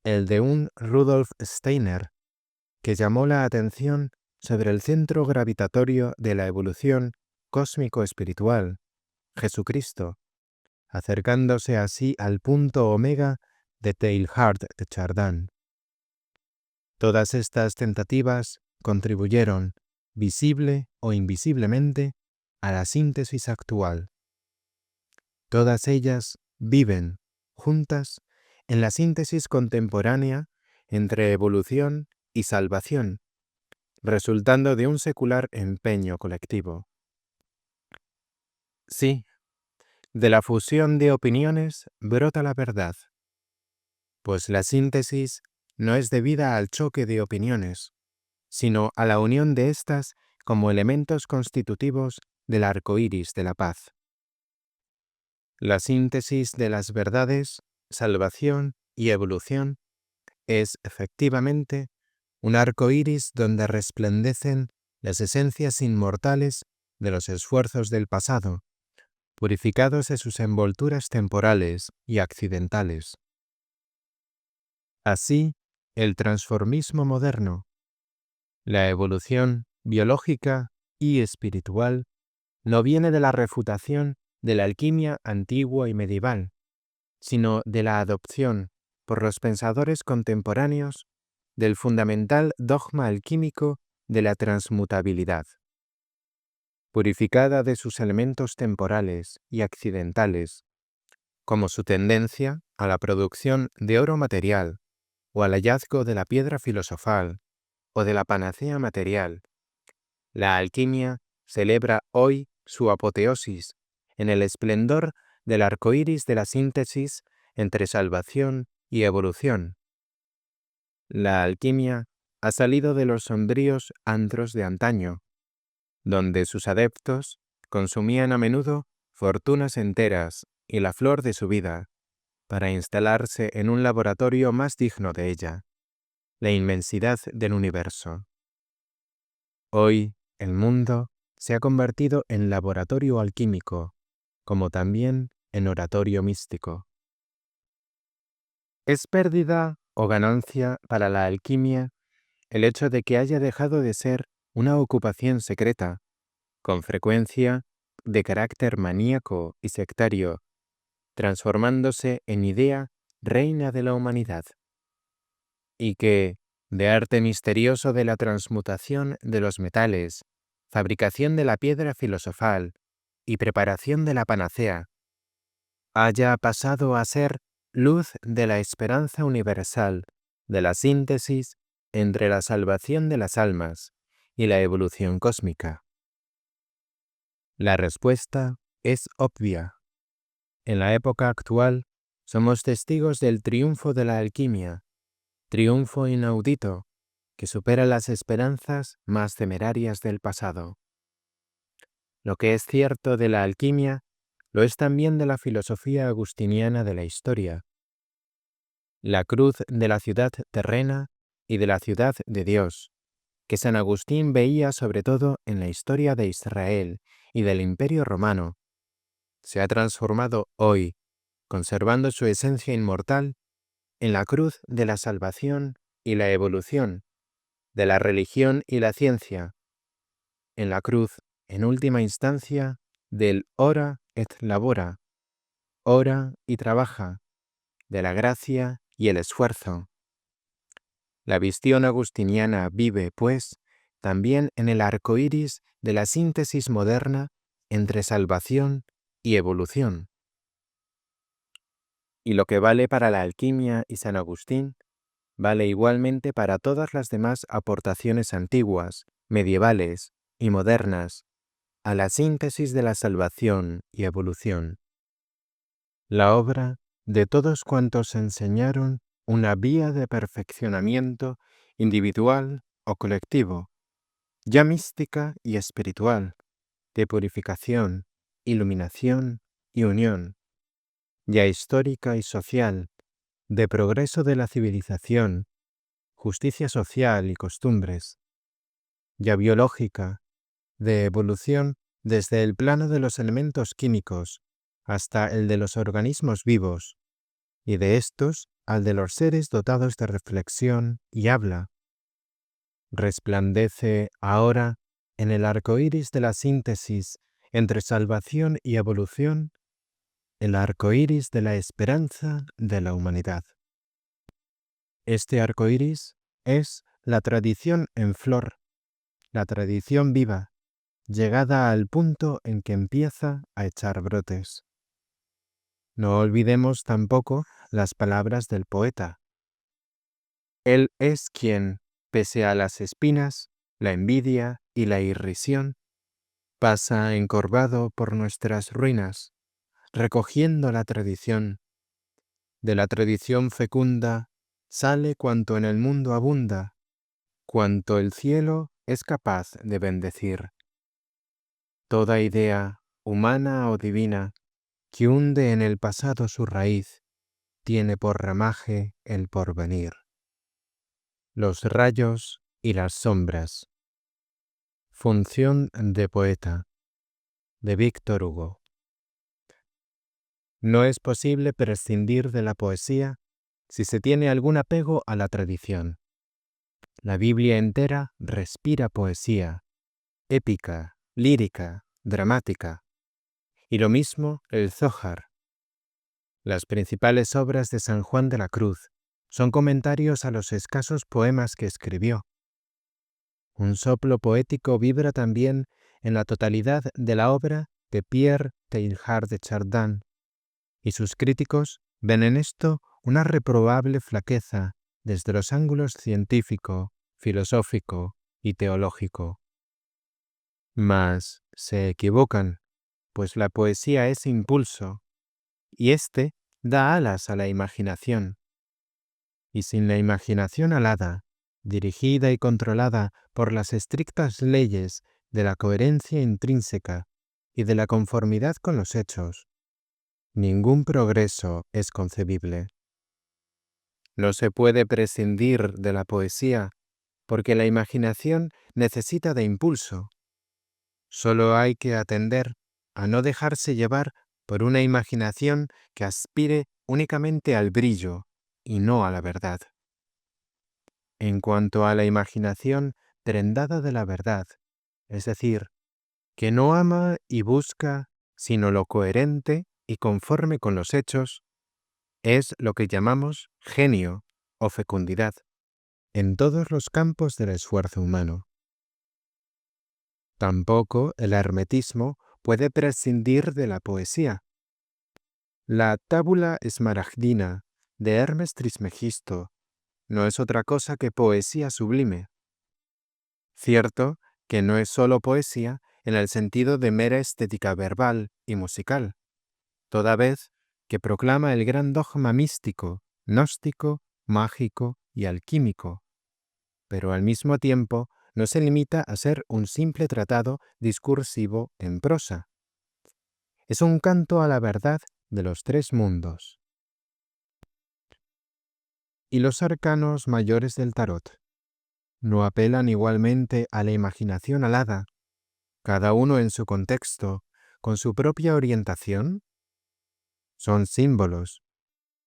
El de un Rudolf Steiner, que llamó la atención sobre el centro gravitatorio de la evolución cósmico-espiritual, Jesucristo, acercándose así al punto omega de Teilhard de Chardin. Todas estas tentativas contribuyeron, visible o invisiblemente, a la síntesis actual. Todas ellas viven, juntas, en la síntesis contemporánea entre evolución y salvación, resultando de un secular empeño colectivo. Sí, de la fusión de opiniones brota la verdad, pues la síntesis no es debida al choque de opiniones, sino a la unión de éstas como elementos constitutivos del arco iris de la paz. La síntesis de las verdades, salvación y evolución es, efectivamente, un arco iris donde resplandecen las esencias inmortales de los esfuerzos del pasado, purificados de sus envolturas temporales y accidentales. Así, el transformismo moderno, la evolución biológica y espiritual, no viene de la refutación de la alquimia antigua y medieval, sino de la adopción, por los pensadores contemporáneos, del fundamental dogma alquímico de la transmutabilidad. Purificada de sus elementos temporales y accidentales, como su tendencia a la producción de oro material o al hallazgo de la piedra filosofal o de la panacea material, la alquimia celebra hoy su apoteosis en el esplendor del arco iris de la síntesis entre salvación y evolución. La alquimia ha salido de los sombríos antros de antaño, donde sus adeptos consumían a menudo fortunas enteras y la flor de su vida, para instalarse en un laboratorio más digno de ella, la inmensidad del universo. Hoy, el mundo se ha convertido en laboratorio alquímico, como también en oratorio místico. ¿Es pérdida o ganancia para la alquimia el hecho de que haya dejado de ser una ocupación secreta, con frecuencia de carácter maníaco y sectario, transformándose en idea reina de la humanidad? Y que, de arte misterioso de la transmutación de los metales, fabricación de la piedra filosofal y preparación de la panacea, haya pasado a ser luz de la esperanza universal, de la síntesis entre la salvación de las almas y la evolución cósmica. La respuesta es obvia. En la época actual, somos testigos del triunfo de la alquimia, triunfo inaudito que supera las esperanzas más temerarias del pasado. Lo que es cierto de la alquimia, lo es también de la filosofía agustiniana de la historia. La cruz de la ciudad terrena y de la ciudad de Dios, que San Agustín veía sobre todo en la historia de Israel y del Imperio Romano, se ha transformado hoy, conservando su esencia inmortal, en la cruz de la salvación y la evolución, de la religión y la ciencia, en la cruz, en última instancia, del ora et labora, ora y trabaja, de la gracia y el esfuerzo. La visión agustiniana vive, pues, también en el arco iris de la síntesis moderna entre salvación y evolución. Y lo que vale para la alquimia y San Agustín, vale igualmente para todas las demás aportaciones antiguas, medievales y modernas a la síntesis de la salvación y evolución. La obra de todos cuantos enseñaron una vía de perfeccionamiento individual o colectivo, ya mística y espiritual, de purificación, iluminación y unión, ya histórica y social, de progreso de la civilización, justicia social y costumbres, ya biológica, de evolución desde el plano de los elementos químicos hasta el de los organismos vivos, y de estos al de los seres dotados de reflexión y habla. Resplandece ahora en el arco iris de la síntesis entre salvación y evolución, el arco iris de la esperanza de la humanidad. Este arco iris es la tradición en flor, la tradición viva, llegada al punto en que empieza a echar brotes. No olvidemos tampoco las palabras del poeta. Él es quien, pese a las espinas, la envidia y la irrisión, pasa encorvado por nuestras ruinas, recogiendo la tradición. De la tradición fecunda sale cuanto en el mundo abunda, cuanto el cielo es capaz de bendecir. Toda idea, humana o divina, que hunde en el pasado su raíz, tiene por ramaje el porvenir. Los rayos y las sombras. Función de poeta, de Víctor Hugo. No es posible prescindir de la poesía si se tiene algún apego a la tradición. La Biblia entera respira poesía, épica, lírica, dramática. Y lo mismo el Zohar. Las principales obras de San Juan de la Cruz son comentarios a los escasos poemas que escribió. Un soplo poético vibra también en la totalidad de la obra de Pierre Teilhard de Chardin, y sus críticos ven en esto una reprobable flaqueza desde los ángulos científico, filosófico y teológico. Mas se equivocan, pues la poesía es impulso, y éste da alas a la imaginación. Y sin la imaginación alada, dirigida y controlada por las estrictas leyes de la coherencia intrínseca y de la conformidad con los hechos, ningún progreso es concebible. No se puede prescindir de la poesía porque la imaginación necesita de impulso. Solo hay que atender a no dejarse llevar por una imaginación que aspire únicamente al brillo y no a la verdad. En cuanto a la imaginación prendada de la verdad, es decir, que no ama y busca sino lo coherente y conforme con los hechos, es lo que llamamos genio o fecundidad en todos los campos del esfuerzo humano. Tampoco el hermetismo puede prescindir de la poesía. La Tábula Esmaragdina de Hermes Trismegisto no es otra cosa que poesía sublime. Cierto que no es sólo poesía en el sentido de mera estética verbal y musical, toda vez que proclama el gran dogma místico, gnóstico, mágico y alquímico, pero al mismo tiempo no se limita a ser un simple tratado discursivo en prosa. Es un canto a la verdad de los tres mundos. Y los arcanos mayores del tarot no apelan igualmente a la imaginación alada, cada uno en su contexto, con su propia orientación. Son símbolos,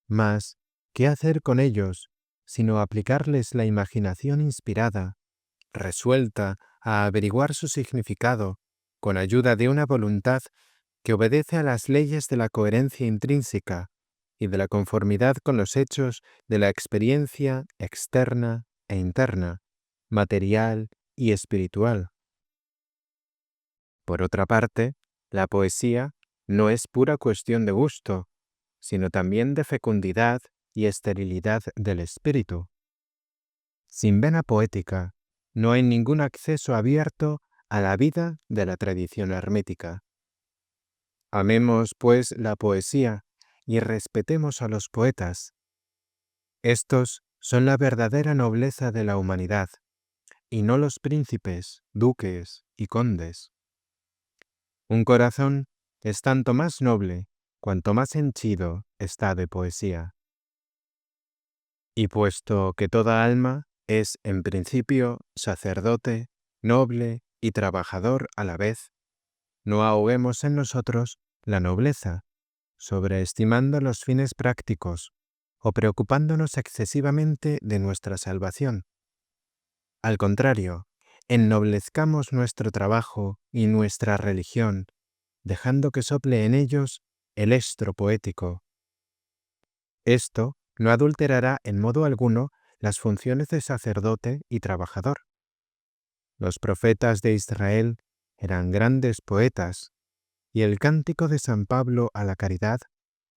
mas ¿qué hacer con ellos sino aplicarles la imaginación inspirada, resuelta a averiguar su significado con ayuda de una voluntad que obedece a las leyes de la coherencia intrínseca y de la conformidad con los hechos de la experiencia externa e interna, material y espiritual? Por otra parte, la poesía no es pura cuestión de gusto, sino también de fecundidad y esterilidad del espíritu. Sin vena poética, no hay ningún acceso abierto a la vida de la tradición hermética. Amemos, pues, la poesía y respetemos a los poetas. Estos son la verdadera nobleza de la humanidad, y no los príncipes, duques y condes. Un corazón es tanto más noble cuanto más henchido está de poesía. Y puesto que toda alma es en principio sacerdote, noble y trabajador a la vez, no ahoguemos en nosotros la nobleza, sobreestimando los fines prácticos o preocupándonos excesivamente de nuestra salvación. Al contrario, ennoblezcamos nuestro trabajo y nuestra religión, dejando que sople en ellos el estro poético. Esto no adulterará en modo alguno las funciones de sacerdote y trabajador. Los profetas de Israel eran grandes poetas, y el cántico de San Pablo a la caridad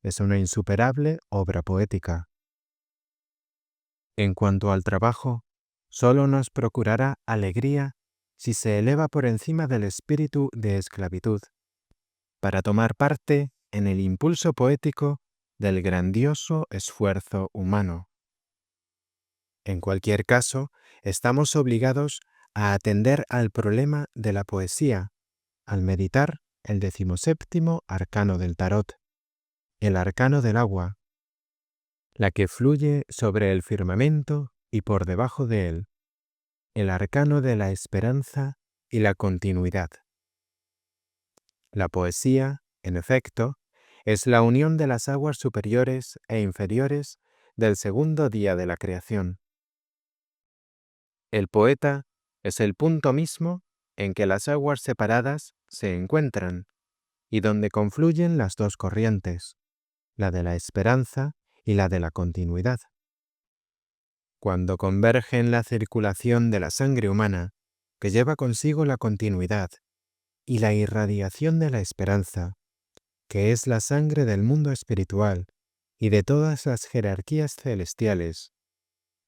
es una insuperable obra poética. En cuanto al trabajo, solo nos procurará alegría si se eleva por encima del espíritu de esclavitud, para tomar parte en el impulso poético del grandioso esfuerzo humano. En cualquier caso, estamos obligados a atender al problema de la poesía al meditar el 17º arcano del tarot, el arcano del agua, la que fluye sobre el firmamento y por debajo de él, el arcano de la esperanza y la continuidad. La poesía, en efecto, es la unión de las aguas superiores e inferiores del segundo día de la creación. El poeta es el punto mismo en que las aguas separadas se encuentran y donde confluyen las dos corrientes, la de la esperanza y la de la continuidad. Cuando convergen la circulación de la sangre humana, que lleva consigo la continuidad, y la irradiación de la esperanza, que es la sangre del mundo espiritual y de todas las jerarquías celestiales,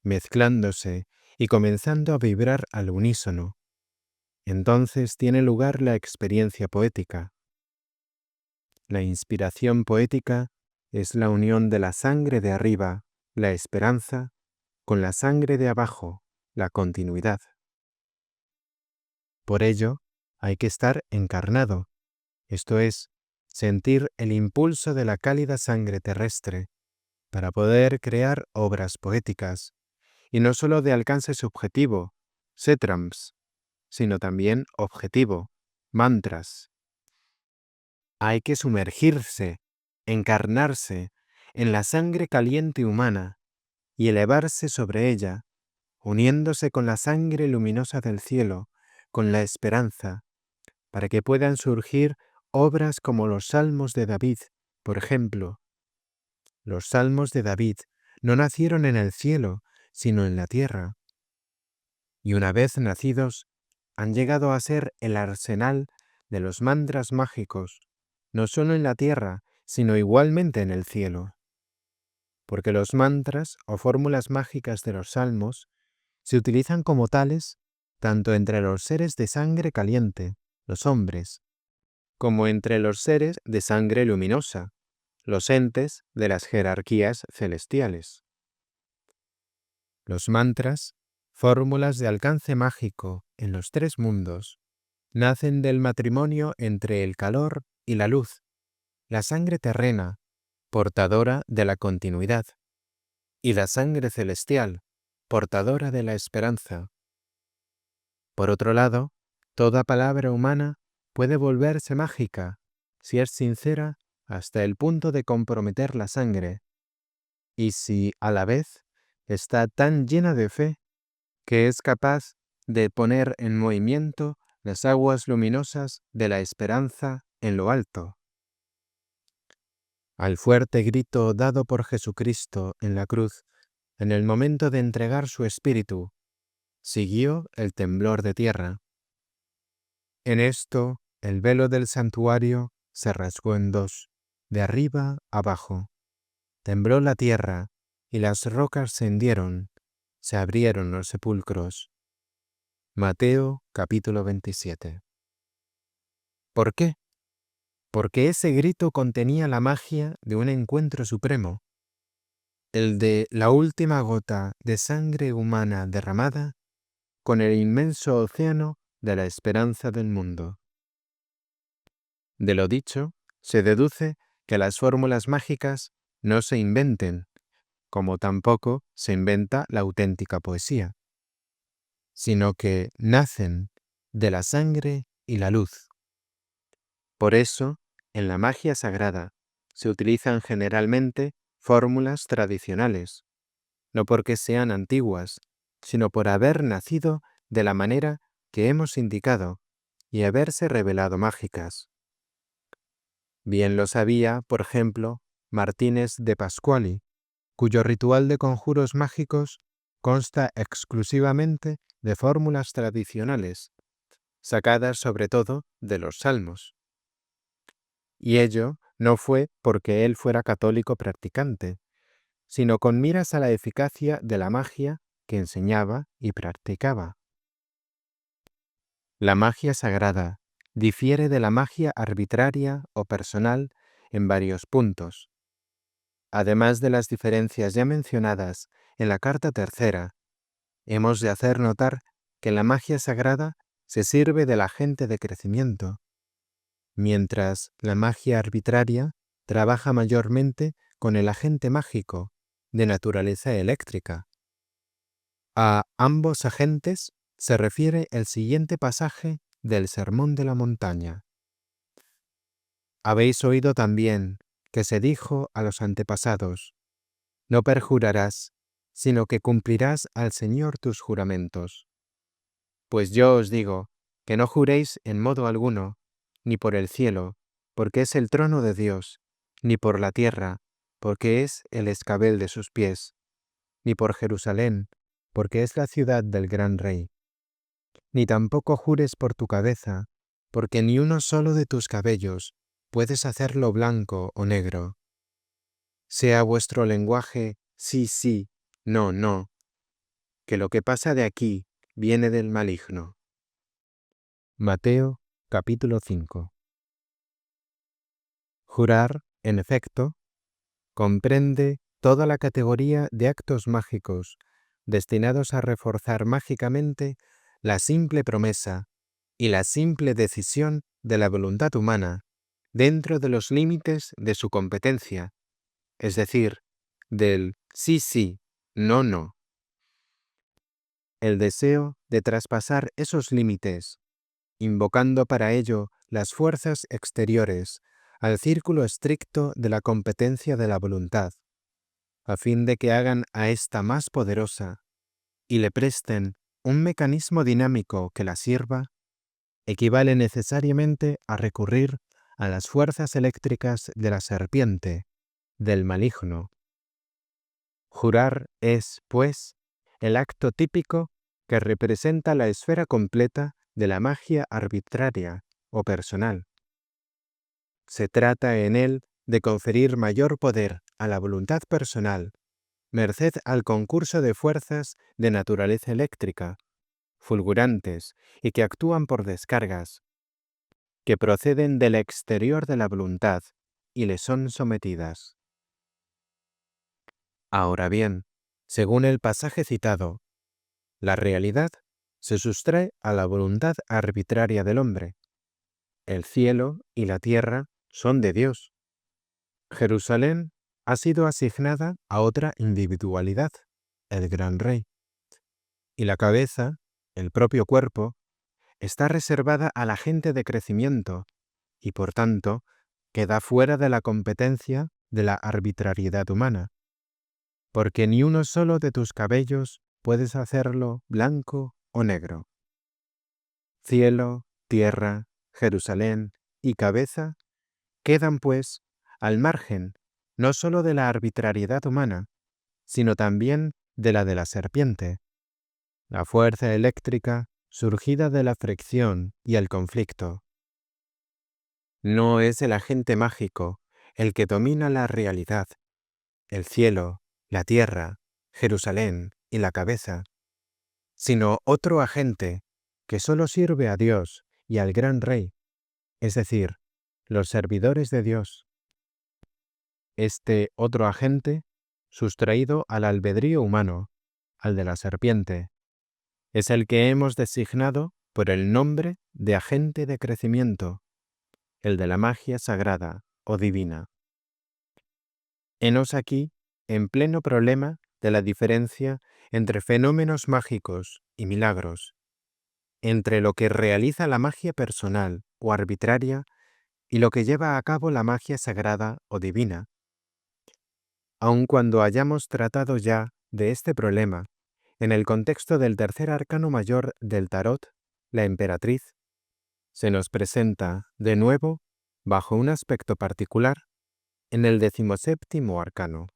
mezclándose y comenzando a vibrar al unísono, entonces tiene lugar la experiencia poética. La inspiración poética es la unión de la sangre de arriba, la esperanza, con la sangre de abajo, la continuidad. Por ello, hay que estar encarnado, esto es, sentir el impulso de la cálida sangre terrestre, para poder crear obras poéticas, y no sólo de alcance subjetivo, setrams, sino también objetivo, mantras. Hay que sumergirse, encarnarse en la sangre caliente humana y elevarse sobre ella, uniéndose con la sangre luminosa del cielo, con la esperanza, para que puedan surgir obras como los Salmos de David, por ejemplo. Los Salmos de David no nacieron en el cielo, sino en la tierra, y una vez nacidos, han llegado a ser el arsenal de los mantras mágicos, no solo en la tierra, sino igualmente en el cielo. Porque los mantras o fórmulas mágicas de los salmos se utilizan como tales tanto entre los seres de sangre caliente, los hombres, como entre los seres de sangre luminosa, los entes de las jerarquías celestiales. Los mantras, fórmulas de alcance mágico en los tres mundos, nacen del matrimonio entre el calor y la luz, la sangre terrena, portadora de la continuidad, y la sangre celestial, portadora de la esperanza. Por otro lado, toda palabra humana puede volverse mágica si es sincera hasta el punto de comprometer la sangre, y si, a la vez, está tan llena de fe que es capaz de poner en movimiento las aguas luminosas de la esperanza en lo alto. Al fuerte grito dado por Jesucristo en la cruz, en el momento de entregar su espíritu, siguió el temblor de tierra. En esto, el velo del santuario se rasgó en dos, de arriba abajo. Tembló la tierra, y las rocas se hendieron, se abrieron los sepulcros. Mateo capítulo 27. ¿Por qué? Porque ese grito contenía la magia de un encuentro supremo, el de la última gota de sangre humana derramada con el inmenso océano de la esperanza del mundo. De lo dicho, se deduce que las fórmulas mágicas no se inventen, como tampoco se inventa la auténtica poesía, sino que nacen de la sangre y la luz. Por eso, en la magia sagrada se utilizan generalmente fórmulas tradicionales, no porque sean antiguas, sino por haber nacido de la manera que hemos indicado y haberse revelado mágicas. Bien lo sabía, por ejemplo, Martínez de Pasquali, cuyo ritual de conjuros mágicos consta exclusivamente de fórmulas tradicionales, sacadas sobre todo de los salmos. Y ello no fue porque él fuera católico practicante, sino con miras a la eficacia de la magia que enseñaba y practicaba. La magia sagrada difiere de la magia arbitraria o personal en varios puntos. Además de las diferencias ya mencionadas en la carta tercera, hemos de hacer notar que la magia sagrada se sirve del agente de crecimiento, mientras la magia arbitraria trabaja mayormente con el agente mágico de naturaleza eléctrica. A ambos agentes se refiere el siguiente pasaje del Sermón de la Montaña. Habéis oído también que se dijo a los antepasados: no perjurarás, sino que cumplirás al Señor tus juramentos. Pues yo os digo que no juréis en modo alguno, ni por el cielo, porque es el trono de Dios, ni por la tierra, porque es el escabel de sus pies, ni por Jerusalén, porque es la ciudad del gran Rey. Ni tampoco jures por tu cabeza, porque ni uno solo de tus cabellos puedes hacerlo blanco o negro. Sea vuestro lenguaje sí, sí, no, no, que lo que pasa de aquí viene del maligno. Mateo, capítulo 5. Jurar, en efecto, comprende toda la categoría de actos mágicos destinados a reforzar mágicamente la simple promesa y la simple decisión de la voluntad humana dentro de los límites de su competencia, es decir, del sí, sí, no, no. El deseo de traspasar esos límites, invocando para ello las fuerzas exteriores al círculo estricto de la competencia de la voluntad, a fin de que hagan a ésta más poderosa y le presten un mecanismo dinámico que la sirva, equivale necesariamente a recurrir a las fuerzas eléctricas de la serpiente, del maligno. Jurar es, pues, el acto típico que representa la esfera completa de la magia arbitraria o personal. Se trata en él de conferir mayor poder a la voluntad personal, merced al concurso de fuerzas de naturaleza eléctrica, fulgurantes y que actúan por descargas, que proceden del exterior de la voluntad y le son sometidas. Ahora bien, según el pasaje citado, la realidad se sustrae a la voluntad arbitraria del hombre. El cielo y la tierra son de Dios. Jerusalén ha sido asignada a otra individualidad, el gran Rey. Y la cabeza, el propio cuerpo, está reservada al agente de crecimiento y, por tanto, queda fuera de la competencia de la arbitrariedad humana, porque ni uno solo de tus cabellos puedes hacerlo blanco o negro. Cielo, tierra, Jerusalén y cabeza quedan, pues, al margen no solo de la arbitrariedad humana, sino también de la serpiente, la fuerza eléctrica surgida de la fricción y el conflicto. No es el agente mágico el que domina la realidad, el cielo, la tierra, Jerusalén y la cabeza, sino otro agente que solo sirve a Dios y al gran Rey, es decir, los servidores de Dios. Este otro agente, sustraído al albedrío humano, al de la serpiente, es el que hemos designado por el nombre de agente de crecimiento, el de la magia sagrada, o divina. Henos aquí en pleno problema de la diferencia entre fenómenos mágicos y milagros, entre lo que realiza la magia personal o arbitraria y lo que lleva a cabo la magia sagrada o divina. Aun cuando hayamos tratado ya de este problema en el contexto del tercer arcano mayor del tarot, la emperatriz, se nos presenta de nuevo, bajo un aspecto particular, en el 17º arcano.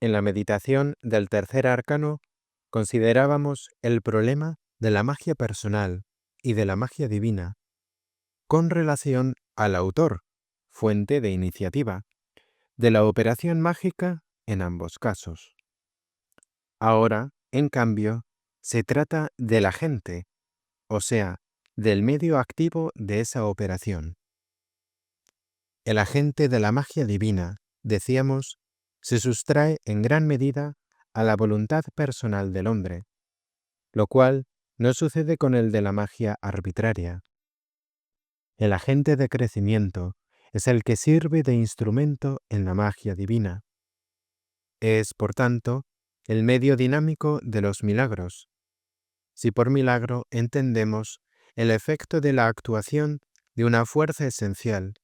En la meditación del tercer arcano considerábamos el problema de la magia personal y de la magia divina con relación al autor, fuente de iniciativa, de la operación mágica en ambos casos. Ahora, en cambio, se trata del agente, o sea, del medio activo de esa operación. El agente de la magia divina, decíamos, se sustrae en gran medida a la voluntad personal del hombre, lo cual no sucede con el de la magia arbitraria. El agente de crecimiento es el que sirve de instrumento en la magia divina. Es, por tanto, el medio dinámico de los milagros, si por milagro entendemos el efecto de la actuación de una fuerza esencial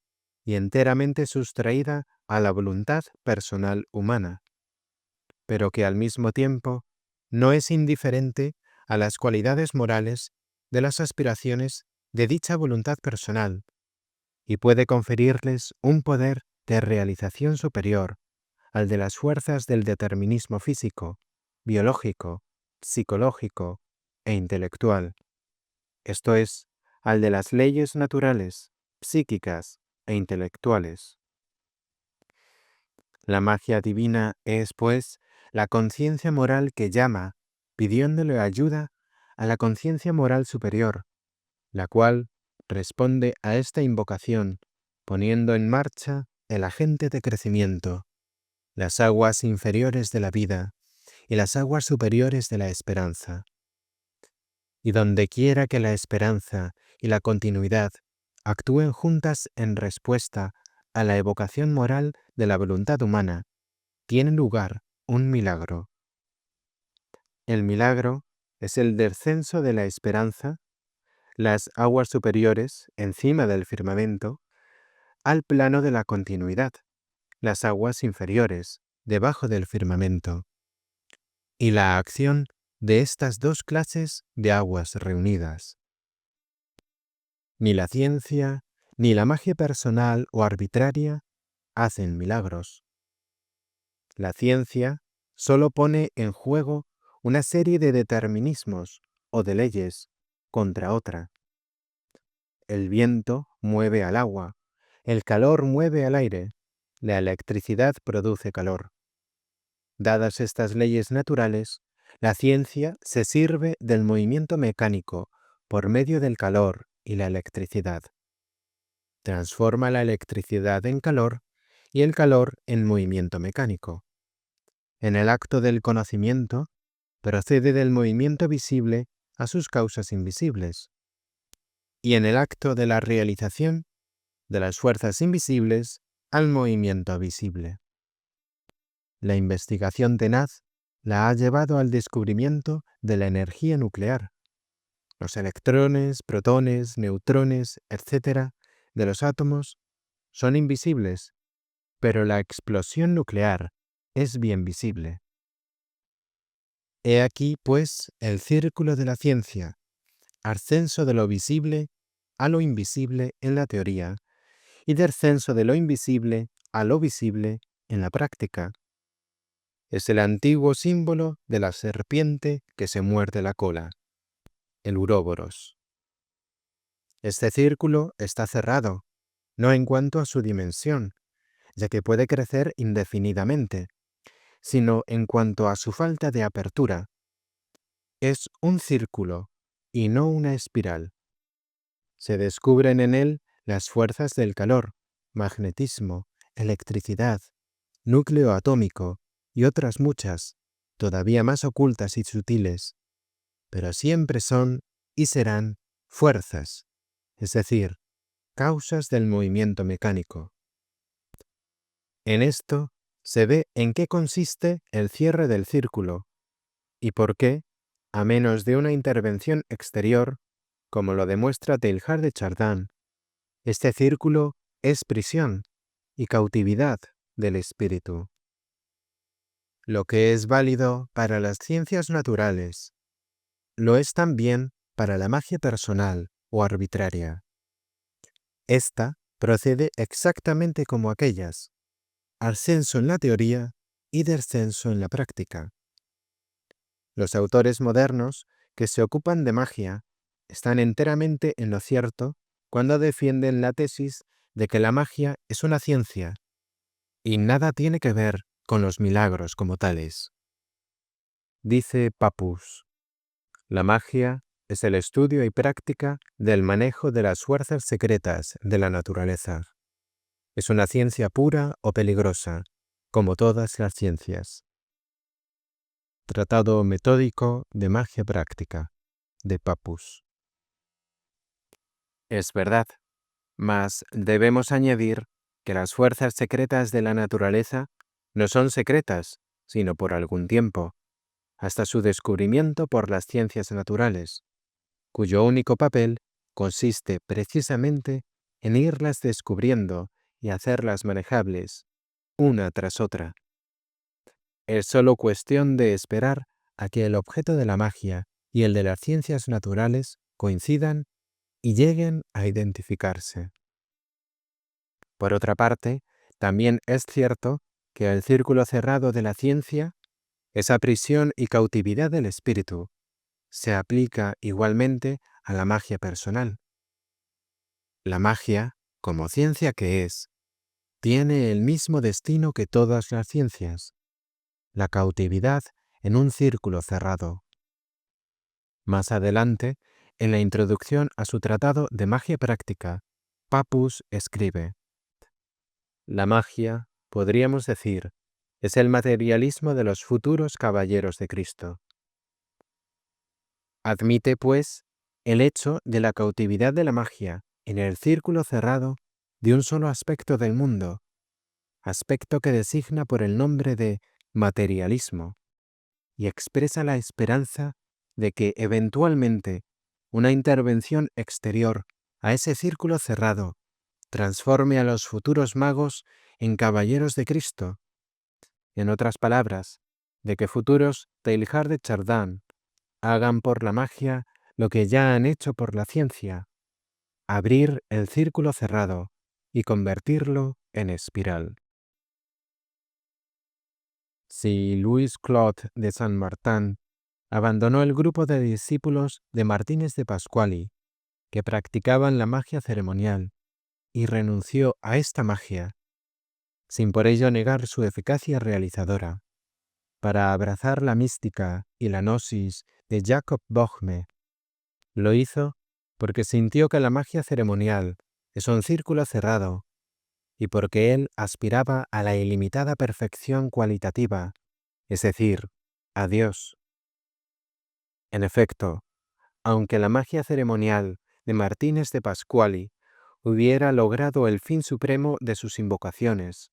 y enteramente sustraída a la voluntad personal humana, pero que al mismo tiempo no es indiferente a las cualidades morales de las aspiraciones de dicha voluntad personal y puede conferirles un poder de realización superior al de las fuerzas del determinismo físico, biológico, psicológico e intelectual, esto es, al de las leyes naturales, psíquicas e intelectuales. La magia divina es, pues, la conciencia moral que llama, pidiéndole ayuda a la conciencia moral superior, la cual responde a esta invocación poniendo en marcha el agente de crecimiento, las aguas inferiores de la vida y las aguas superiores de la esperanza. Y donde quiera que la esperanza y la continuidad actúen juntas en respuesta a la evocación moral de la voluntad humana, tiene lugar un milagro. El milagro es el descenso de la esperanza, las aguas superiores encima del firmamento, al plano de la continuidad, las aguas inferiores debajo del firmamento, y la acción de estas dos clases de aguas reunidas. Ni la ciencia, ni la magia personal o arbitraria hacen milagros. La ciencia solo pone en juego una serie de determinismos o de leyes contra otra. El viento mueve al agua, el calor mueve al aire, la electricidad produce calor. Dadas estas leyes naturales, la ciencia se sirve del movimiento mecánico por medio del calor y la electricidad. Transforma la electricidad en calor y el calor en movimiento mecánico. En el acto del conocimiento, procede del movimiento visible a sus causas invisibles. Y en el acto de la realización, de las fuerzas invisibles al movimiento visible. La investigación tenaz la ha llevado al descubrimiento de la energía nuclear. Los electrones, protones, neutrones, etc., de los átomos son invisibles, pero la explosión nuclear es bien visible. He aquí, pues, el círculo de la ciencia, ascenso de lo visible a lo invisible en la teoría y descenso de lo invisible a lo visible en la práctica. Es el antiguo símbolo de la serpiente que se muerde la cola, el uroboros. Este círculo está cerrado, no en cuanto a su dimensión, ya que puede crecer indefinidamente, sino en cuanto a su falta de apertura. Es un círculo y no una espiral. Se descubren en él las fuerzas del calor, magnetismo, electricidad, núcleo atómico y otras muchas, todavía más ocultas y sutiles, pero siempre son y serán fuerzas, es decir, causas del movimiento mecánico. En esto se ve en qué consiste el cierre del círculo y por qué, a menos de una intervención exterior, como lo demuestra Teilhard de Chardin, este círculo es prisión y cautividad del espíritu. Lo que es válido para las ciencias naturales, lo es también para la magia personal o arbitraria. Esta procede exactamente como aquellas, ascenso en la teoría y descenso en la práctica. Los autores modernos que se ocupan de magia están enteramente en lo cierto cuando defienden la tesis de que la magia es una ciencia y nada tiene que ver con los milagros como tales. Dice Pappus: la magia es el estudio y práctica del manejo de las fuerzas secretas de la naturaleza. Es una ciencia pura o peligrosa, como todas las ciencias. Tratado metódico de magia práctica, de Pappus. Es verdad, mas debemos añadir que las fuerzas secretas de la naturaleza no son secretas, sino por algún tiempo, hasta su descubrimiento por las ciencias naturales, cuyo único papel consiste precisamente en irlas descubriendo y hacerlas manejables, una tras otra. Es solo cuestión de esperar a que el objeto de la magia y el de las ciencias naturales coincidan y lleguen a identificarse. Por otra parte, también es cierto que el círculo cerrado de la ciencia, esa prisión y cautividad del espíritu, se aplica igualmente a la magia personal. La magia, como ciencia que es, tiene el mismo destino que todas las ciencias, la cautividad en un círculo cerrado. Más adelante, en la introducción a su tratado de magia práctica, Pappus escribe: la magia, podríamos decir, es el materialismo de los futuros caballeros de Cristo. Admite, pues, el hecho de la cautividad de la magia en el círculo cerrado de un solo aspecto del mundo, aspecto que designa por el nombre de materialismo, y expresa la esperanza de que eventualmente una intervención exterior a ese círculo cerrado transforme a los futuros magos en caballeros de Cristo. En otras palabras, de que futuros Teilhard de Chardin hagan por la magia lo que ya han hecho por la ciencia, abrir el círculo cerrado y convertirlo en espiral. Si Louis-Claude de Saint-Martin abandonó el grupo de discípulos de Martínez de Pasquali que practicaban la magia ceremonial y renunció a esta magia, sin por ello negar su eficacia realizadora, para abrazar la mística y la gnosis de Jacob Boehme, lo hizo porque sintió que la magia ceremonial es un círculo cerrado y porque él aspiraba a la ilimitada perfección cualitativa, es decir, a Dios. En efecto, aunque la magia ceremonial de Martínez de Pasquali hubiera logrado el fin supremo de sus invocaciones,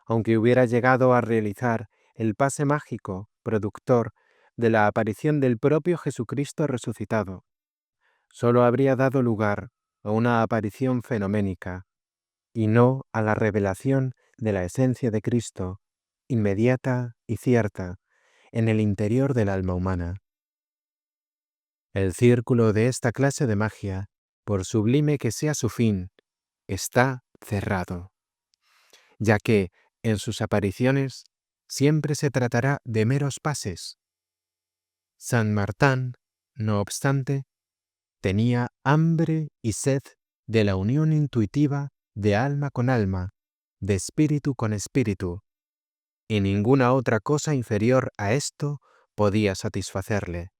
aunque hubiera llegado a realizar el pase mágico productor de la aparición del propio Jesucristo resucitado, solo habría dado lugar a una aparición fenoménica, y no a la revelación de la esencia de Cristo, inmediata y cierta, en el interior del alma humana. El círculo de esta clase de magia, por sublime que sea su fin, está cerrado, ya que, en sus apariciones, siempre se tratará de meros pases. Saint-Martin, no obstante, tenía hambre y sed de la unión intuitiva de alma con alma, de espíritu con espíritu, y ninguna otra cosa inferior a esto podía satisfacerle.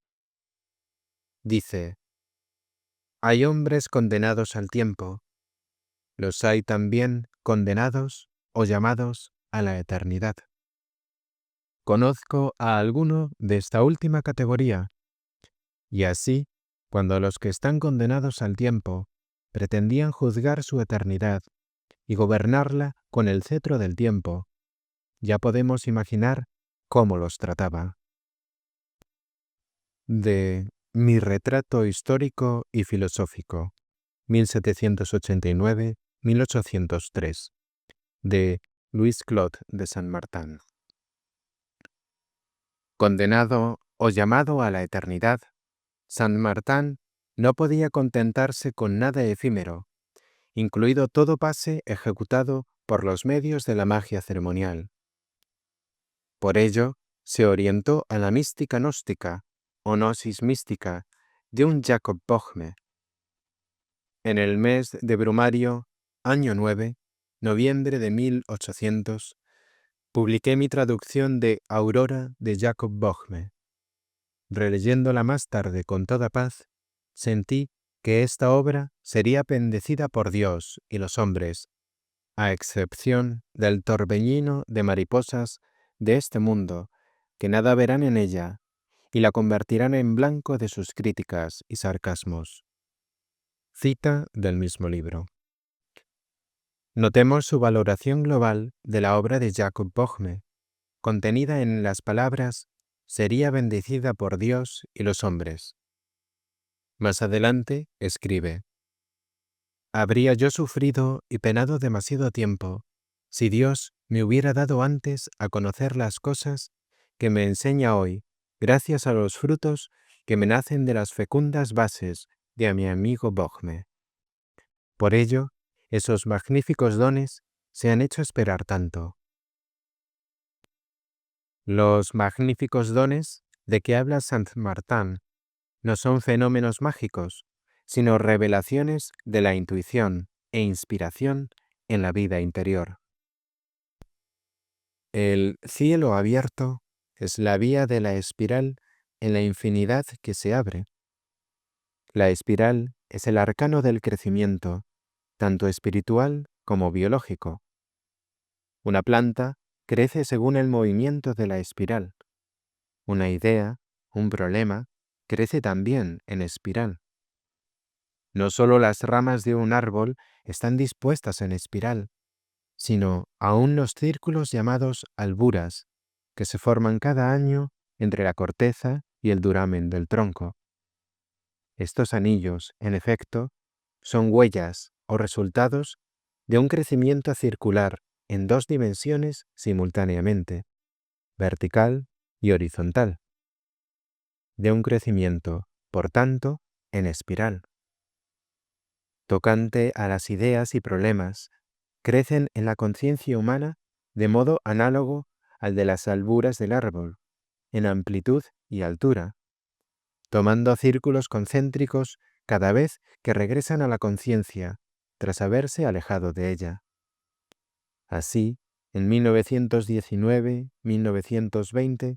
Dice: hay hombres condenados al tiempo, los hay también condenados o llamados a la eternidad. Conozco a alguno de esta última categoría, y así, cuando los que están condenados al tiempo pretendían juzgar su eternidad y gobernarla con el cetro del tiempo. Ya podemos imaginar cómo los trataba. De Mi retrato histórico y filosófico, 1789-1803, de Louis Claude de Saint-Martin. Condenado o llamado a la eternidad, Saint-Martin no podía contentarse con nada efímero, incluido todo pase ejecutado por los medios de la magia ceremonial. Por ello, se orientó a la mística gnóstica, o gnosis mística, de un Jacob Boehme. En el mes de Brumario, año 9, noviembre de 1800, publiqué mi traducción de Aurora de Jacob Boehme. Releyéndola más tarde con toda paz, sentí que esta obra sería bendecida por Dios y los hombres, a excepción del torbellino de mariposas de este mundo, que nada verán en ella y la convertirán en blanco de sus críticas y sarcasmos. Cita del mismo libro. Notemos su valoración global de la obra de Jacob Boehme, contenida en las palabras «sería bendecida por Dios y los hombres». Más adelante escribe: «Habría yo sufrido y penado demasiado tiempo si Dios me hubiera dado antes a conocer las cosas que me enseña hoy, gracias a los frutos que me nacen de las fecundas bases de mi amigo Boehme. Por ello, esos magníficos dones se han hecho esperar tanto». Los magníficos dones de que habla Saint-Martin no son fenómenos mágicos, sino revelaciones de la intuición e inspiración en la vida interior. El cielo abierto es la vía de la espiral en la infinidad que se abre. La espiral es el arcano del crecimiento, tanto espiritual como biológico. Una planta crece según el movimiento de la espiral. Una idea, un problema, crece también en espiral. No solo las ramas de un árbol están dispuestas en espiral, sino aún los círculos llamados alburas, que se forman cada año entre la corteza y el duramen del tronco. Estos anillos, en efecto, son huellas o resultados de un crecimiento circular en dos dimensiones simultáneamente, vertical y horizontal. De un crecimiento, por tanto, en espiral. Tocante a las ideas y problemas, crecen en la conciencia humana de modo análogo al de las alburas del árbol, en amplitud y altura, tomando círculos concéntricos cada vez que regresan a la conciencia, tras haberse alejado de ella. Así, en 1919-1920,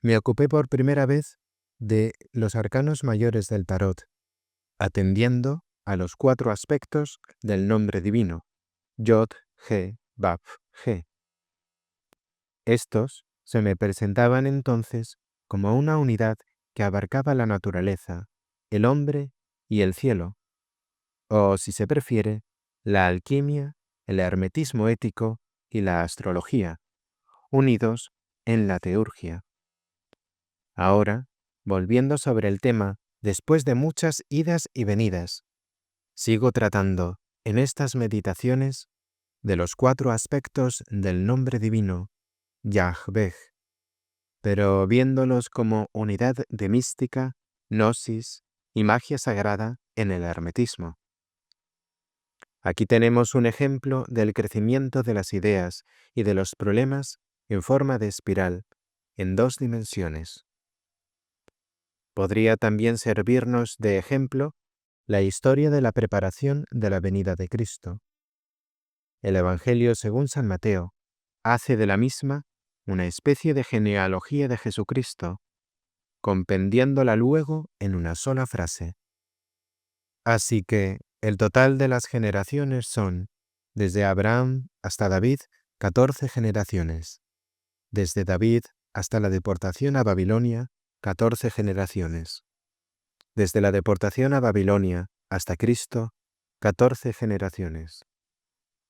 me ocupé por primera vez de los arcanos mayores del tarot, atendiendo a los 4 aspectos del nombre divino, Yod, He, Vav, He. Estos se me presentaban entonces como una unidad que abarcaba la naturaleza, el hombre y el cielo, o, si se prefiere, la alquimia, el hermetismo ético y la astrología, unidos en la teurgia. Ahora, volviendo sobre el tema, después de muchas idas y venidas, sigo tratando en estas meditaciones de los 4 aspectos del nombre divino, Yahveh, pero viéndolos como unidad de mística, gnosis y magia sagrada en el hermetismo. Aquí tenemos un ejemplo del crecimiento de las ideas y de los problemas en forma de espiral, en 2 dimensiones. Podría también servirnos de ejemplo la historia de la preparación de la venida de Cristo. El Evangelio según San Mateo hace de la misma una especie de genealogía de Jesucristo, compendiándola luego en una sola frase. Así que el total de las generaciones son, desde Abraham hasta David, 14 generaciones. Desde David hasta la deportación a Babilonia, 14 generaciones. Desde la deportación a Babilonia hasta Cristo, 14 generaciones.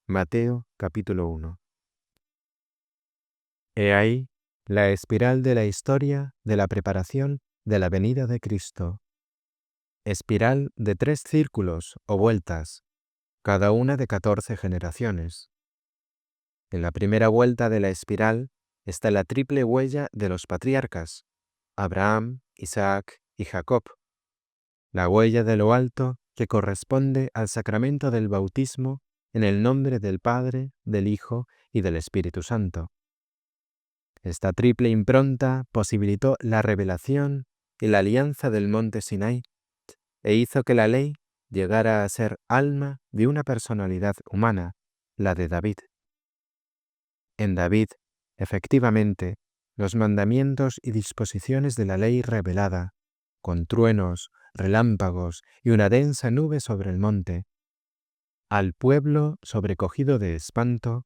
Mateo capítulo 1. He ahí la espiral de la historia de la preparación de la venida de Cristo. Espiral de 3 círculos o vueltas, cada una de 14 generaciones. En la primera vuelta de la espiral está la triple huella de los patriarcas, Abraham, Isaac y Jacob. La huella de lo alto que corresponde al sacramento del bautismo en el nombre del Padre, del Hijo y del Espíritu Santo. Esta triple impronta posibilitó la revelación y la alianza del monte Sinai e hizo que la ley llegara a ser alma de una personalidad humana, la de David. En David, efectivamente, los mandamientos y disposiciones de la ley revelada, con truenos, relámpagos y una densa nube sobre el monte, al pueblo sobrecogido de espanto,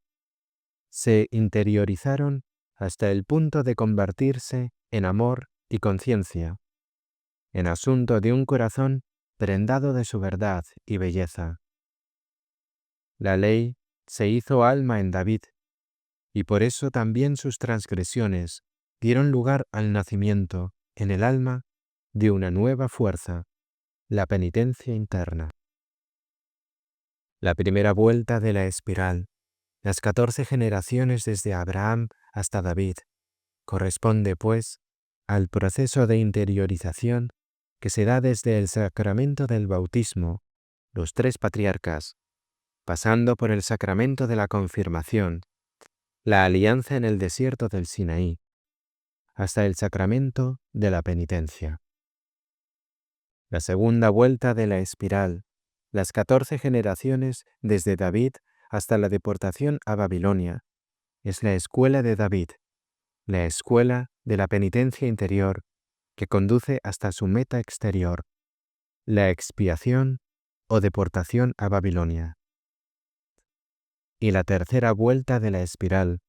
se interiorizaron hasta el punto de convertirse en amor y conciencia, en asunto de un corazón prendado de su verdad y belleza. La ley se hizo alma en David, y por eso también sus transgresiones dieron lugar al nacimiento en el alma de una nueva fuerza, la penitencia interna. La primera vuelta de la espiral, las 14 generaciones desde Abraham hasta David, corresponde, pues, al proceso de interiorización que se da desde el sacramento del bautismo, los 3 patriarcas, pasando por el sacramento de la confirmación, la alianza en el desierto del Sinaí, hasta el sacramento de la penitencia. La segunda vuelta de la espiral, las 14 generaciones desde David hasta la deportación a Babilonia, es la escuela de David, la escuela de la penitencia interior que conduce hasta su meta exterior, la expiación o deportación a Babilonia. Y la tercera vuelta de la espiral,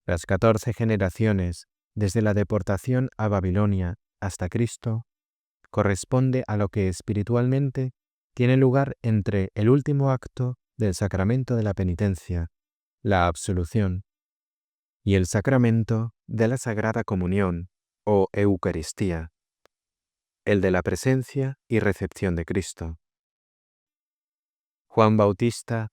las 14 generaciones desde la deportación a Babilonia hasta Cristo, corresponde a lo que espiritualmente tiene lugar entre el último acto del sacramento de la penitencia, la absolución, y el sacramento de la Sagrada Comunión o Eucaristía, el de la presencia y recepción de Cristo. Juan Bautista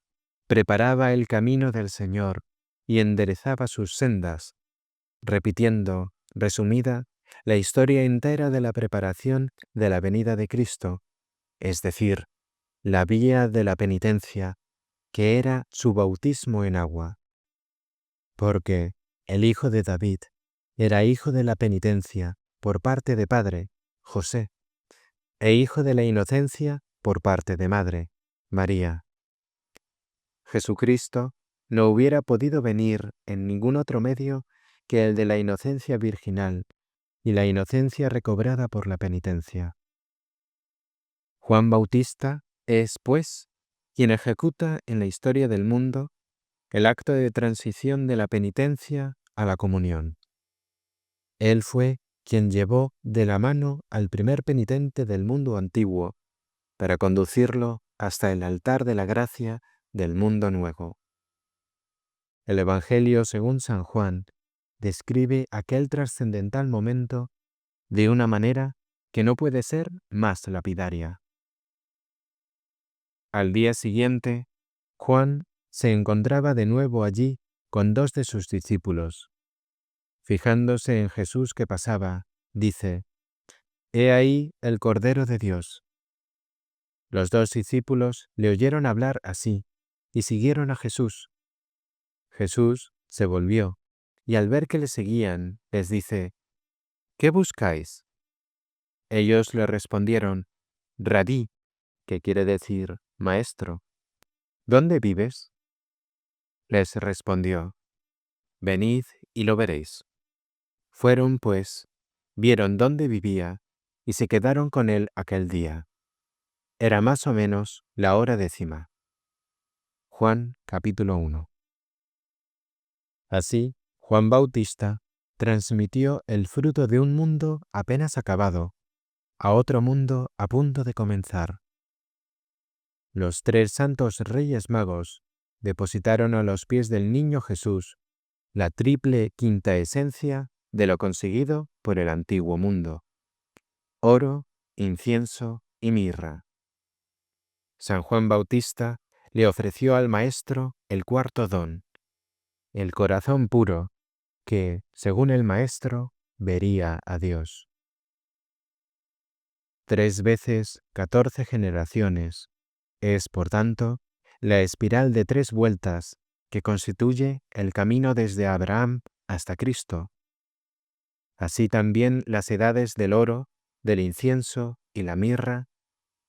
preparaba el camino del Señor y enderezaba sus sendas, repitiendo, resumida, la historia entera de la preparación de la venida de Cristo, es decir, la vía de la penitencia, que era su bautismo en agua. Porque el hijo de David era hijo de la penitencia por parte de padre, José, e hijo de la inocencia por parte de madre, María. Jesucristo no hubiera podido venir en ningún otro medio que el de la inocencia virginal y la inocencia recobrada por la penitencia. Juan Bautista es, pues, quien ejecuta en la historia del mundo el acto de transición de la penitencia a la comunión. Él fue quien llevó de la mano al primer penitente del mundo antiguo para conducirlo hasta el altar de la gracia del mundo nuevo. El Evangelio según San Juan describe aquel trascendental momento de una manera que no puede ser más lapidaria. Al día siguiente, Juan se encontraba de nuevo allí con 2 de sus discípulos. Fijándose en Jesús que pasaba, dice: «He ahí el Cordero de Dios». Los 2 discípulos le oyeron hablar así y siguieron a Jesús. Jesús se volvió y al ver que le seguían, les dice: «¿Qué buscáis?». Ellos le respondieron: «Rabí», que quiere decir maestro, «¿dónde vives?». Les respondió: «Venid y lo veréis». Fueron, pues, vieron dónde vivía y se quedaron con él aquel día. Era más o menos la hora 10. Juan capítulo 1. Así, Juan Bautista transmitió el fruto de un mundo apenas acabado a otro mundo a punto de comenzar. los 3 santos reyes magos depositaron a los pies del niño Jesús la triple quinta esencia de lo conseguido por el antiguo mundo: oro, incienso y mirra. San Juan Bautista le ofreció al Maestro el cuarto don, el corazón puro, que, según el Maestro, vería a Dios. 3 veces 14 generaciones es, por tanto, la espiral de 3 vueltas que constituye el camino desde Abraham hasta Cristo. Así también las edades del oro, del incienso y la mirra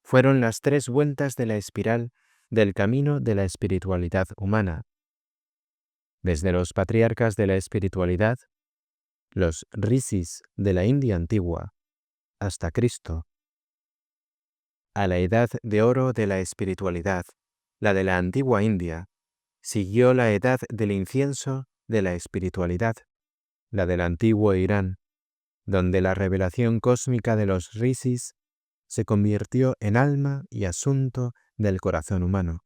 fueron las 3 vueltas de la espiral del camino de la espiritualidad humana. Desde los patriarcas de la espiritualidad, los rishis de la India antigua, hasta Cristo. A la edad de oro de la espiritualidad, la de la antigua India, siguió la edad del incienso de la espiritualidad, la del antiguo Irán, donde la revelación cósmica de los rishis se convirtió en alma y asunto del corazón humano.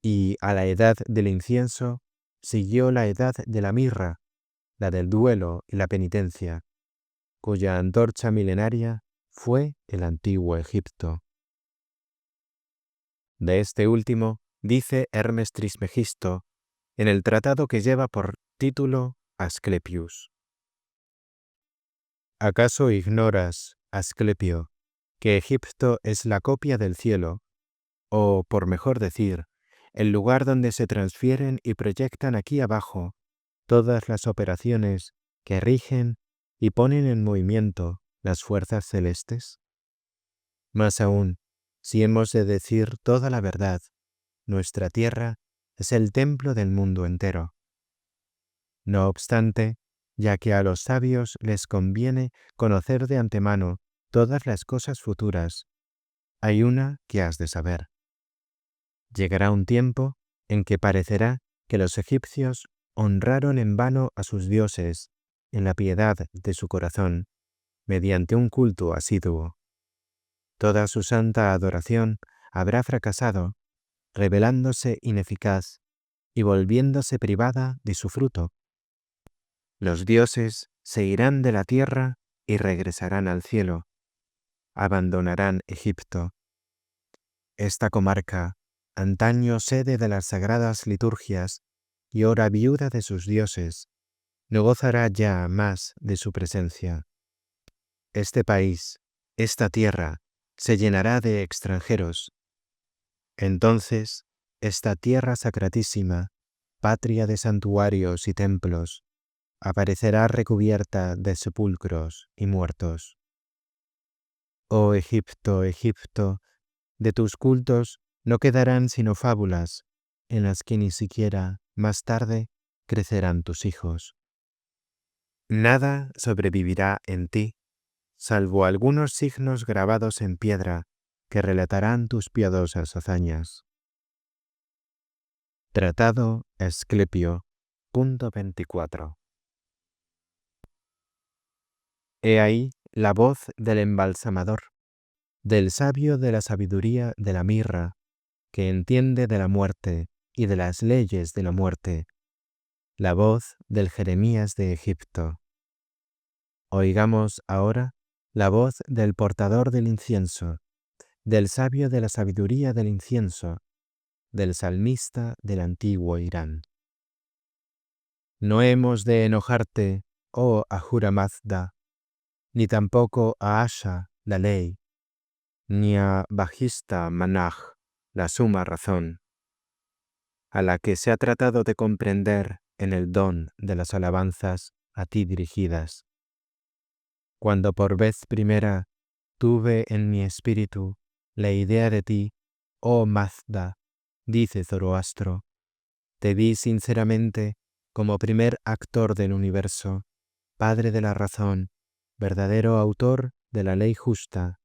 Y a la edad del incienso siguió la edad de la mirra, la del duelo y la penitencia, cuya antorcha milenaria fue el antiguo Egipto. De este último dice Hermes Trismegisto en el tratado que lleva por título Asclepius. ¿Acaso ignoras, Asclepio, que Egipto es la copia del cielo, o, por mejor decir, el lugar donde se transfieren y proyectan aquí abajo todas las operaciones que rigen y ponen en movimiento las fuerzas celestes? Más aún, si hemos de decir toda la verdad, nuestra tierra es el templo del mundo entero. No obstante, ya que a los sabios les conviene conocer de antemano todas las cosas futuras, hay una que has de saber. Llegará un tiempo en que parecerá que los egipcios honraron en vano a sus dioses en la piedad de su corazón, mediante un culto asiduo. Toda su santa adoración habrá fracasado, revelándose ineficaz y volviéndose privada de su fruto. Los dioses se irán de la tierra y regresarán al cielo. Abandonarán Egipto. Esta comarca, antaño sede de las sagradas liturgias y hora viuda de sus dioses, no gozará ya más de su presencia. Este país, esta tierra, se llenará de extranjeros. Entonces, esta tierra sacratísima, patria de santuarios y templos, aparecerá recubierta de sepulcros y muertos. Oh Egipto, Egipto, de tus cultos no quedarán sino fábulas, en las que ni siquiera, más tarde, crecerán tus hijos. Nada sobrevivirá en ti, salvo algunos signos grabados en piedra que relatarán tus piadosas hazañas. Tratado Asclepio, punto 24. He ahí la voz del embalsamador, del sabio de la sabiduría de la mirra, que entiende de la muerte y de las leyes de la muerte, la voz del Jeremías de Egipto. Oigamos ahora la voz del portador del incienso, del sabio de la sabiduría del incienso, del salmista del antiguo Irán. No hemos de enojarte, oh Ahura Mazda, ni tampoco a Asha, la ley, ni a Bajista Manaj, la suma razón, a la que se ha tratado de comprender en el don de las alabanzas a ti dirigidas. Cuando por vez primera tuve en mi espíritu la idea de ti, oh Mazda, dice Zoroastro, te vi sinceramente como primer actor del universo, padre de la razón, verdadero autor de la ley justa,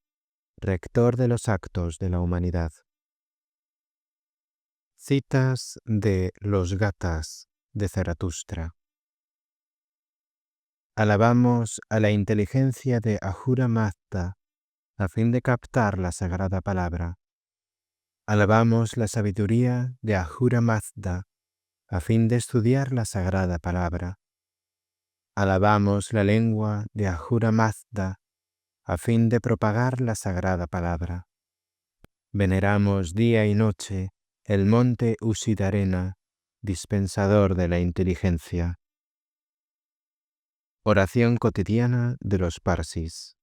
rector de los actos de la humanidad. Citas de Los Gathas de Zaratustra. Alabamos a la inteligencia de Ahura Mazda a fin de captar la sagrada palabra. Alabamos la sabiduría de Ahura Mazda a fin de estudiar la sagrada palabra. Alabamos la lengua de Ahura Mazda a fin de propagar la sagrada palabra. Veneramos día y noche el monte Usidarena, dispensador de la inteligencia. Oración cotidiana de los Parsis.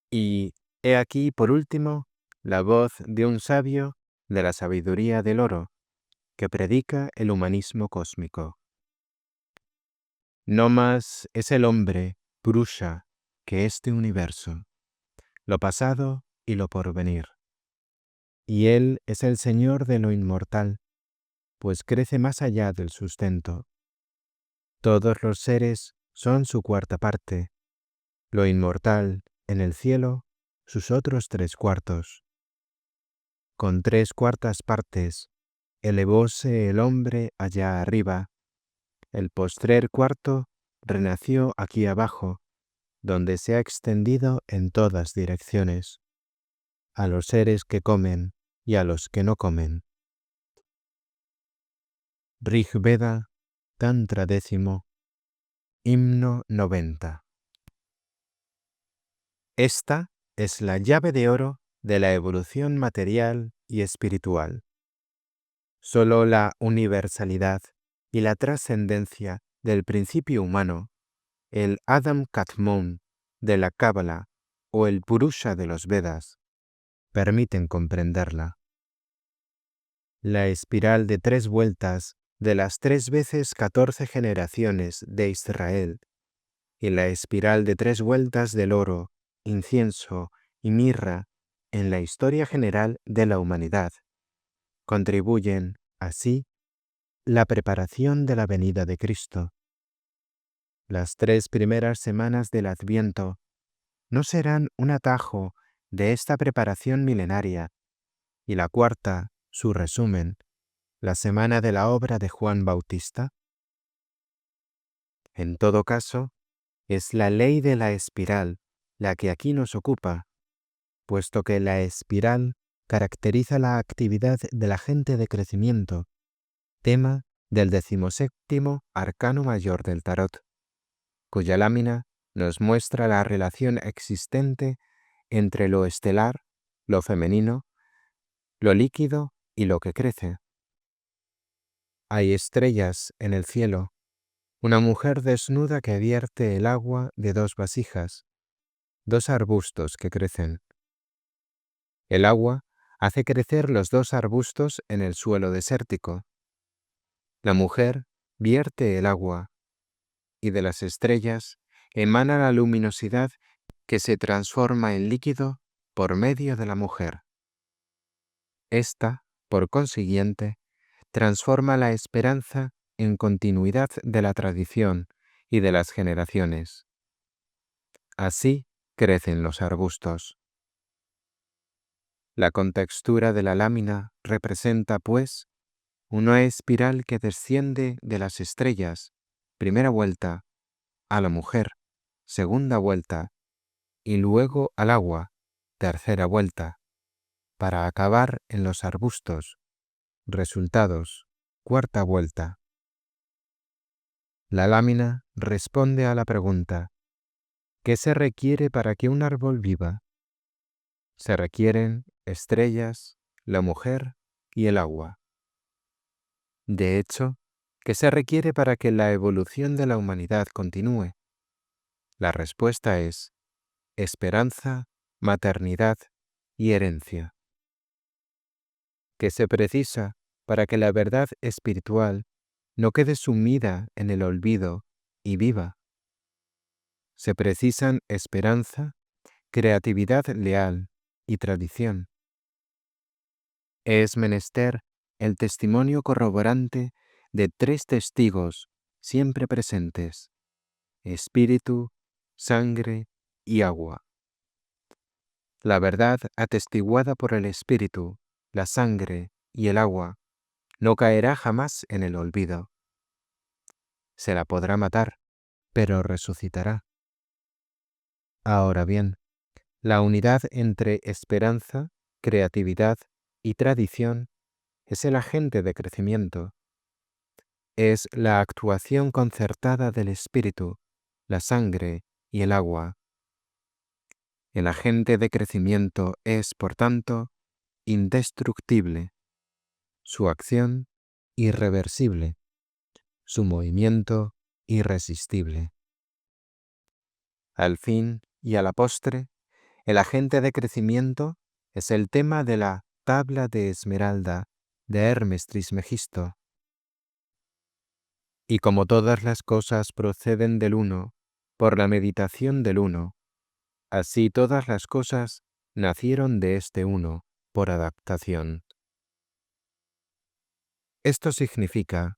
Y he aquí, por último, la voz de un sabio de la sabiduría del oro, que predica el humanismo cósmico. No más es el hombre, Purusha, que este universo, lo pasado y lo porvenir. Y él es el Señor de lo inmortal, pues crece más allá del sustento. Todos los seres son su cuarta parte, lo inmortal en el cielo, sus otros 3/4. Con 3/4 partes, elevóse el hombre allá arriba, el postrer cuarto renació aquí abajo, donde se ha extendido en todas direcciones, a los seres que comen y a los que no comen. Rig Veda, Tantra 10, Himno 90. Esta es la llave de oro de la evolución material y espiritual. Solo la universalidad y la trascendencia del principio humano, el Adam Katmon de la Cábala o el Purusha de los Vedas, permiten comprenderla. La espiral de 3 vueltas de las 3 veces 14 generaciones de Israel y la espiral de 3 vueltas del oro, incienso y mirra en la historia general de la humanidad contribuyen, así, la preparación de la venida de Cristo. Las 3 primeras semanas del Adviento no serán un atajo de esta preparación milenaria, y la cuarta, su resumen, la semana de la obra de Juan Bautista. En todo caso, es la ley de la espiral la que aquí nos ocupa, puesto que la espiral caracteriza la actividad del agente de crecimiento, tema del 17º arcano mayor del tarot, cuya lámina nos muestra la relación existente entre lo estelar, lo femenino, lo líquido y lo que crece. Hay estrellas en el cielo, una mujer desnuda que vierte el agua de 2 vasijas, 2 arbustos que crecen. El agua hace crecer los 2 arbustos en el suelo desértico. La mujer vierte el agua, y de las estrellas emana la luminosidad que se transforma en líquido por medio de la mujer. Esta, por consiguiente, transforma la esperanza en continuidad de la tradición y de las generaciones. Así crecen los arbustos. La contextura de la lámina representa, pues, una espiral que desciende de las estrellas, primera vuelta, a la mujer, segunda vuelta, y luego al agua, tercera vuelta, para acabar en los arbustos, resultados, cuarta vuelta. La lámina responde a la pregunta: ¿qué se requiere para que un árbol viva? Se requieren estrellas, la mujer y el agua. De hecho, ¿qué se requiere para que la evolución de la humanidad continúe? La respuesta es esperanza, maternidad y herencia. ¿Qué se precisa para que la verdad espiritual no quede sumida en el olvido y viva? Se precisan esperanza, creatividad leal y tradición. Es menester el testimonio corroborante de 3 testigos siempre presentes: espíritu, sangre y agua. La verdad atestiguada por el espíritu, la sangre y el agua no caerá jamás en el olvido. Se la podrá matar, pero resucitará. Ahora bien, la unidad entre esperanza, creatividad y tradición es el agente de crecimiento. Es la actuación concertada del espíritu, la sangre y el agua. El agente de crecimiento es, por tanto, indestructible, su acción irreversible, su movimiento irresistible. Al fin y a la postre, el agente de crecimiento es el tema de la Tabla de Esmeralda de Hermes Trismegisto. Y como todas las cosas proceden del Uno, por la meditación del Uno, así todas las cosas nacieron de este Uno, por adaptación. Esto significa,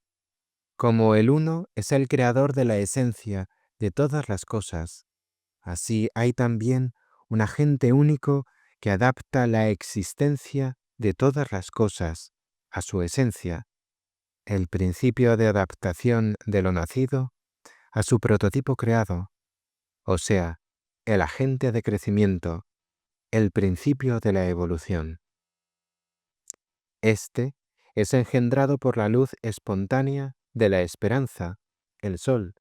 como el Uno es el creador de la esencia de todas las cosas, así hay también un agente único que adapta la existencia de todas las cosas a su esencia, el principio de adaptación de lo nacido a su prototipo creado, o sea, el agente de crecimiento, el principio de la evolución. Este es engendrado por la luz espontánea de la esperanza, el sol,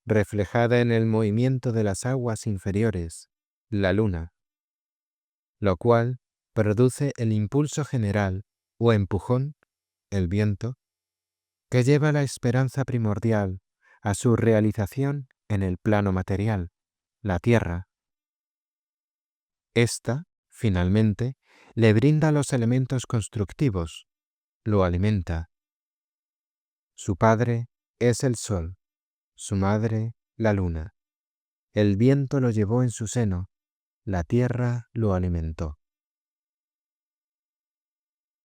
reflejada en el movimiento de las aguas inferiores, la luna, lo cual produce el impulso general o empujón, el viento, que lleva la esperanza primordial a su realización en el plano material, la tierra. Esta, finalmente, le brinda los elementos constructivos, lo alimenta. Su padre es el sol, su madre la luna. El viento lo llevó en su seno, la tierra lo alimentó.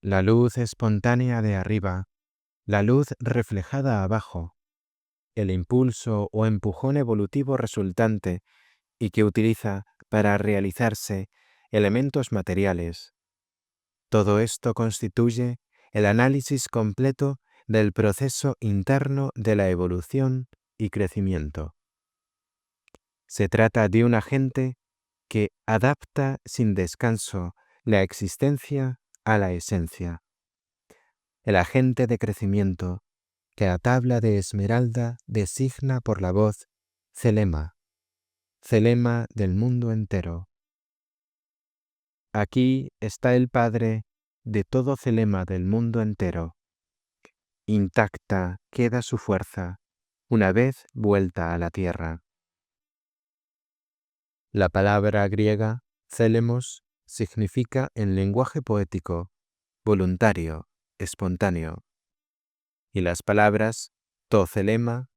La luz espontánea de arriba, la luz reflejada abajo, el impulso o empujón evolutivo resultante y que utiliza para realizarse elementos materiales. Todo esto constituye el análisis completo del proceso interno de la evolución y crecimiento. Se trata de un agente que adapta sin descanso la existencia a la esencia. El agente de crecimiento que la tabla de Esmeralda designa por la voz Celema, Celema del mundo entero. Aquí está el Padre de todo Celema del mundo entero. Intacta queda su fuerza, una vez vuelta a la tierra. La palabra griega, célemos, significa en lenguaje poético, voluntario, espontáneo. Y las palabras tocelema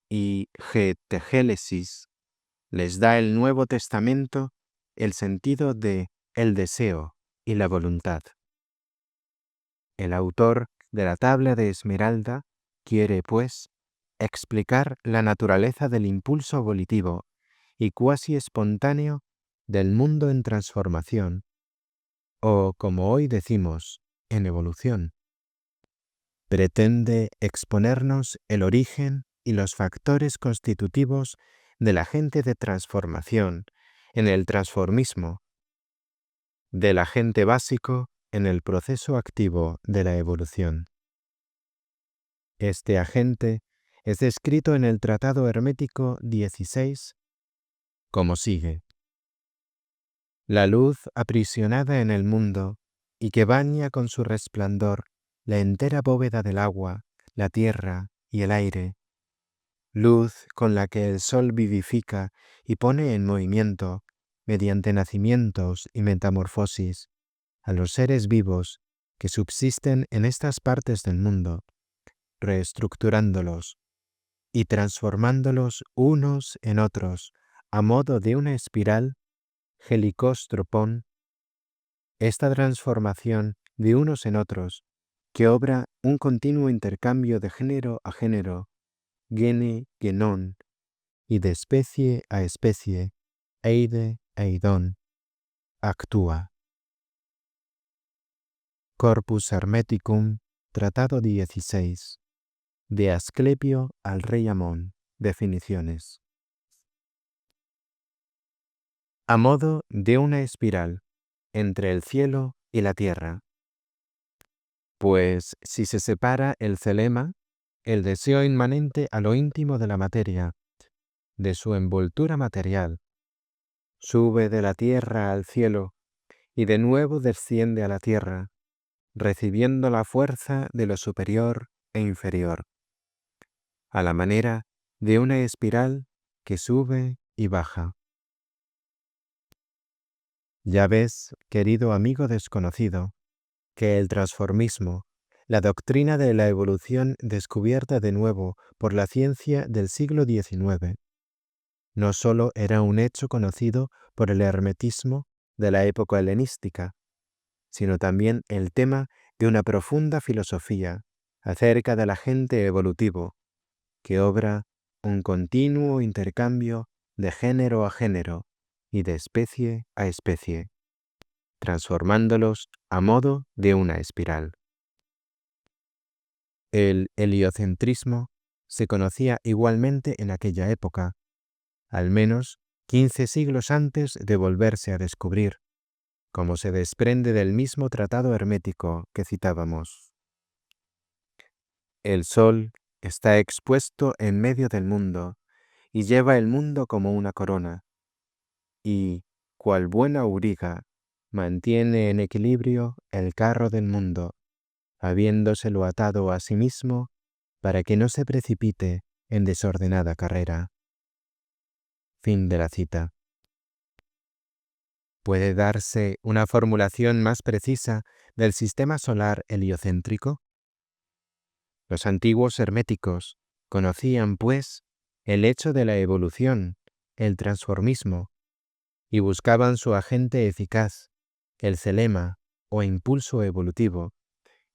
y getegélesis les da el Nuevo Testamento el sentido de el deseo y la voluntad. El autor de la tabla de Esmeralda quiere, pues, explicar la naturaleza del impulso volitivo y cuasi espontáneo del mundo en transformación, o como hoy decimos, en evolución. Pretende exponernos el origen y los factores constitutivos del agente de transformación en el transformismo, del agente básico en el proceso activo de la evolución. Este agente es descrito en el Tratado Hermético 16 como sigue. La luz aprisionada en el mundo y que baña con su resplandor la entera bóveda del agua, la tierra y el aire, luz con la que el sol vivifica y pone en movimiento, mediante nacimientos y metamorfosis, a los seres vivos que subsisten en estas partes del mundo, reestructurándolos y transformándolos unos en otros a modo de una espiral helicóstropon. Esta transformación de unos en otros, que obra un continuo intercambio de género a género, gene, genon, y de especie a especie, eide, eidon, actúa. Corpus Hermeticum, Tratado 16, de Asclepio al Rey Amón. Definiciones. A modo de una espiral, entre el cielo y la tierra. Pues si se separa el celema, el deseo inmanente a lo íntimo de la materia, de su envoltura material, sube de la tierra al cielo y de nuevo desciende a la tierra, recibiendo la fuerza de lo superior e inferior, a la manera de una espiral que sube y baja. Ya ves, querido amigo desconocido, que el transformismo, la doctrina de la evolución descubierta de nuevo por la ciencia del siglo XIX, no sólo era un hecho conocido por el hermetismo de la época helenística, sino también el tema de una profunda filosofía acerca del agente evolutivo, que obra un continuo intercambio de género a género y de especie a especie, transformándolos a modo de una espiral. El heliocentrismo se conocía igualmente en aquella época, al menos 15 siglos antes de volverse a descubrir, como se desprende del mismo tratado hermético que citábamos. El Sol está expuesto en medio del mundo y lleva el mundo como una corona, y, cual buena auriga, mantiene en equilibrio el carro del mundo, habiéndoselo atado a sí mismo para que no se precipite en desordenada carrera. Fin de la cita. ¿Puede darse una formulación más precisa del sistema solar heliocéntrico? Los antiguos herméticos conocían, pues, el hecho de la evolución, el transformismo, y buscaban su agente eficaz, el celema o impulso evolutivo,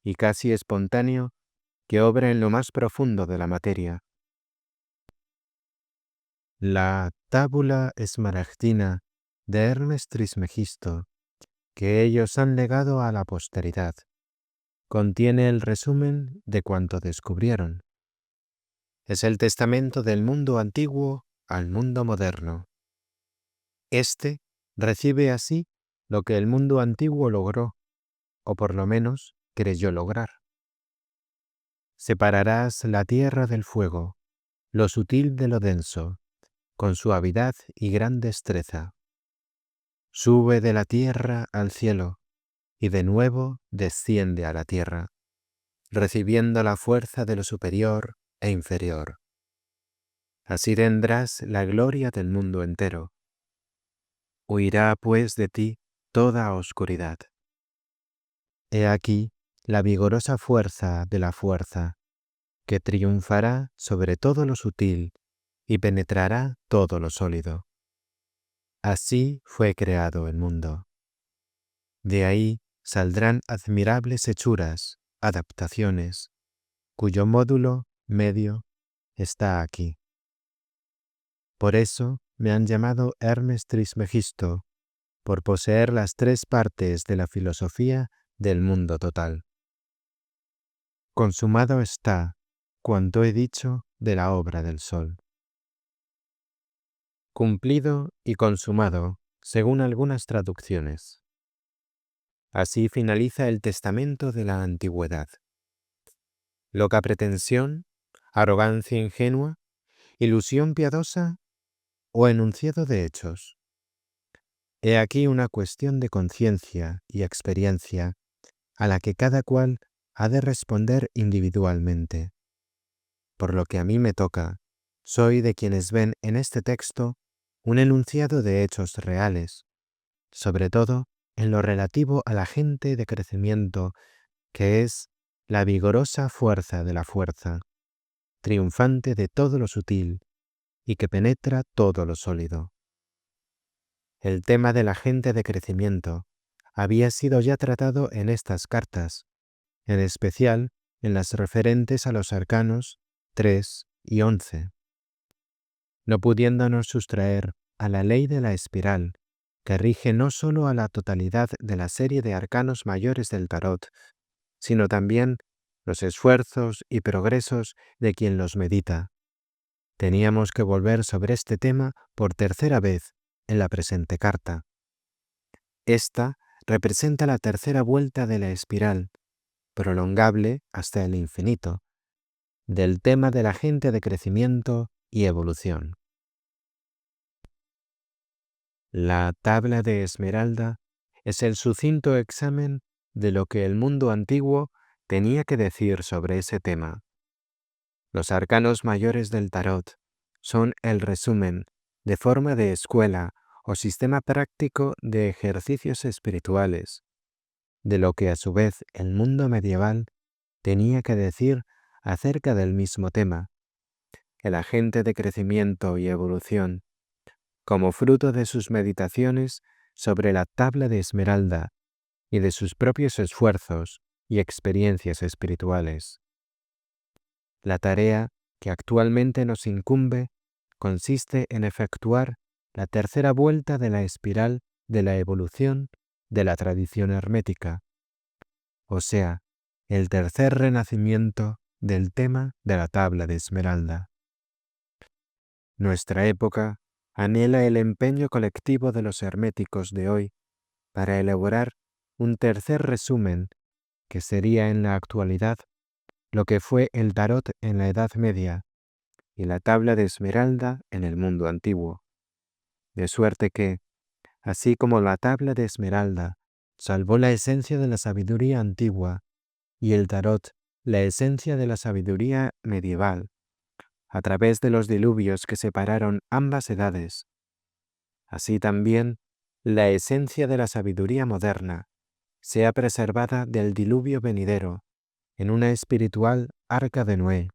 y casi espontáneo, que obra en lo más profundo de la materia. La tábula esmaragdina de Hermes Trismegisto, que ellos han legado a la posteridad, contiene el resumen de cuanto descubrieron. Es el testamento del mundo antiguo al mundo moderno. Este recibe así lo que el mundo antiguo logró, o por lo menos creyó lograr. Separarás la tierra del fuego, lo sutil de lo denso, con suavidad y gran destreza. Sube de la tierra al cielo, y de nuevo desciende a la tierra, recibiendo la fuerza de lo superior e inferior. Así tendrás la gloria del mundo entero. Huirá pues de ti toda oscuridad. He aquí la vigorosa fuerza de la fuerza, que triunfará sobre todo lo sutil y penetrará todo lo sólido. Así fue creado el mundo. De ahí saldrán admirables hechuras, adaptaciones, cuyo módulo medio está aquí. Por eso me han llamado Hermes Trismegisto, por poseer las tres partes de la filosofía del mundo total. Consumado está cuanto he dicho de la obra del Sol. Cumplido y consumado, según algunas traducciones. Así finaliza el testamento de la antigüedad. Loca pretensión, arrogancia ingenua, ilusión piadosa o enunciado de hechos. He aquí una cuestión de conciencia y experiencia a la que cada cual ha de responder individualmente. Por lo que a mí me toca, soy de quienes ven en este texto un enunciado de hechos reales, sobre todo en lo relativo al agente de crecimiento, que es la vigorosa fuerza de la fuerza, triunfante de todo lo sutil y que penetra todo lo sólido. El tema del agente de crecimiento había sido ya tratado en estas cartas, en especial en las referentes a los arcanos 3 y 11. No pudiéndonos sustraer a la ley de la espiral, que rige no sólo a la totalidad de la serie de arcanos mayores del tarot, sino también los esfuerzos y progresos de quien los medita. Teníamos que volver sobre este tema por tercera vez en la presente carta. Esta representa la tercera vuelta de la espiral, prolongable hasta el infinito, del tema del agente de crecimiento y evolución. La tabla de Esmeralda es el sucinto examen de lo que el mundo antiguo tenía que decir sobre ese tema. Los arcanos mayores del tarot son el resumen, de forma de escuela o sistema práctico de ejercicios espirituales, de lo que a su vez el mundo medieval tenía que decir acerca del mismo tema, el agente de crecimiento y evolución, como fruto de sus meditaciones sobre la tabla de Esmeralda y de sus propios esfuerzos y experiencias espirituales. La tarea que actualmente nos incumbe consiste en efectuar la tercera vuelta de la espiral de la evolución de la tradición hermética, o sea, el tercer renacimiento del tema de la tabla de Esmeralda. Nuestra época anhela el empeño colectivo de los herméticos de hoy para elaborar un tercer resumen que sería en la actualidad lo que fue el tarot en la Edad Media y la tabla de Esmeralda en el mundo antiguo. De suerte que, así como la tabla de Esmeralda salvó la esencia de la sabiduría antigua y el tarot la esencia de la sabiduría medieval, a través de los diluvios que separaron ambas edades, así también la esencia de la sabiduría moderna sea preservada del diluvio venidero en una espiritual arca de Noé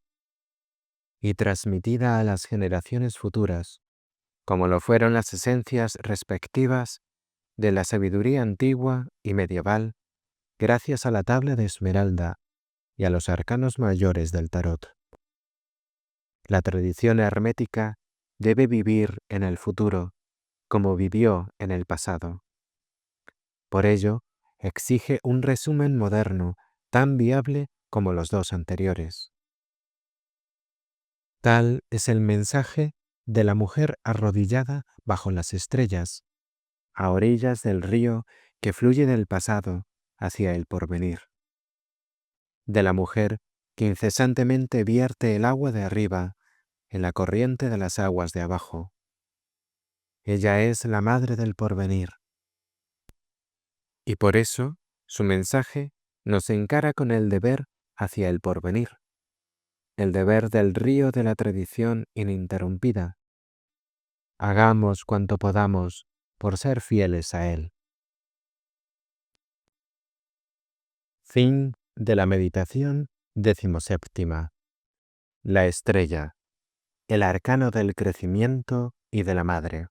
y transmitida a las generaciones futuras, como lo fueron las esencias respectivas de la sabiduría antigua y medieval, gracias a la tabla de Esmeralda y a los arcanos mayores del tarot. La tradición hermética debe vivir en el futuro como vivió en el pasado. Por ello, exige un resumen moderno tan viable como los dos anteriores. Tal es el mensaje de la mujer arrodillada bajo las estrellas, a orillas del río que fluye del pasado hacia el porvenir. De la mujer que incesantemente vierte el agua de arriba en la corriente de las aguas de abajo. Ella es la madre del porvenir. Y por eso, su mensaje nos encara con el deber hacia el porvenir, el deber del río de la tradición ininterrumpida. Hagamos cuanto podamos por ser fieles a él. Fin de la meditación 17ª. La estrella, el arcano del crecimiento y de la madre.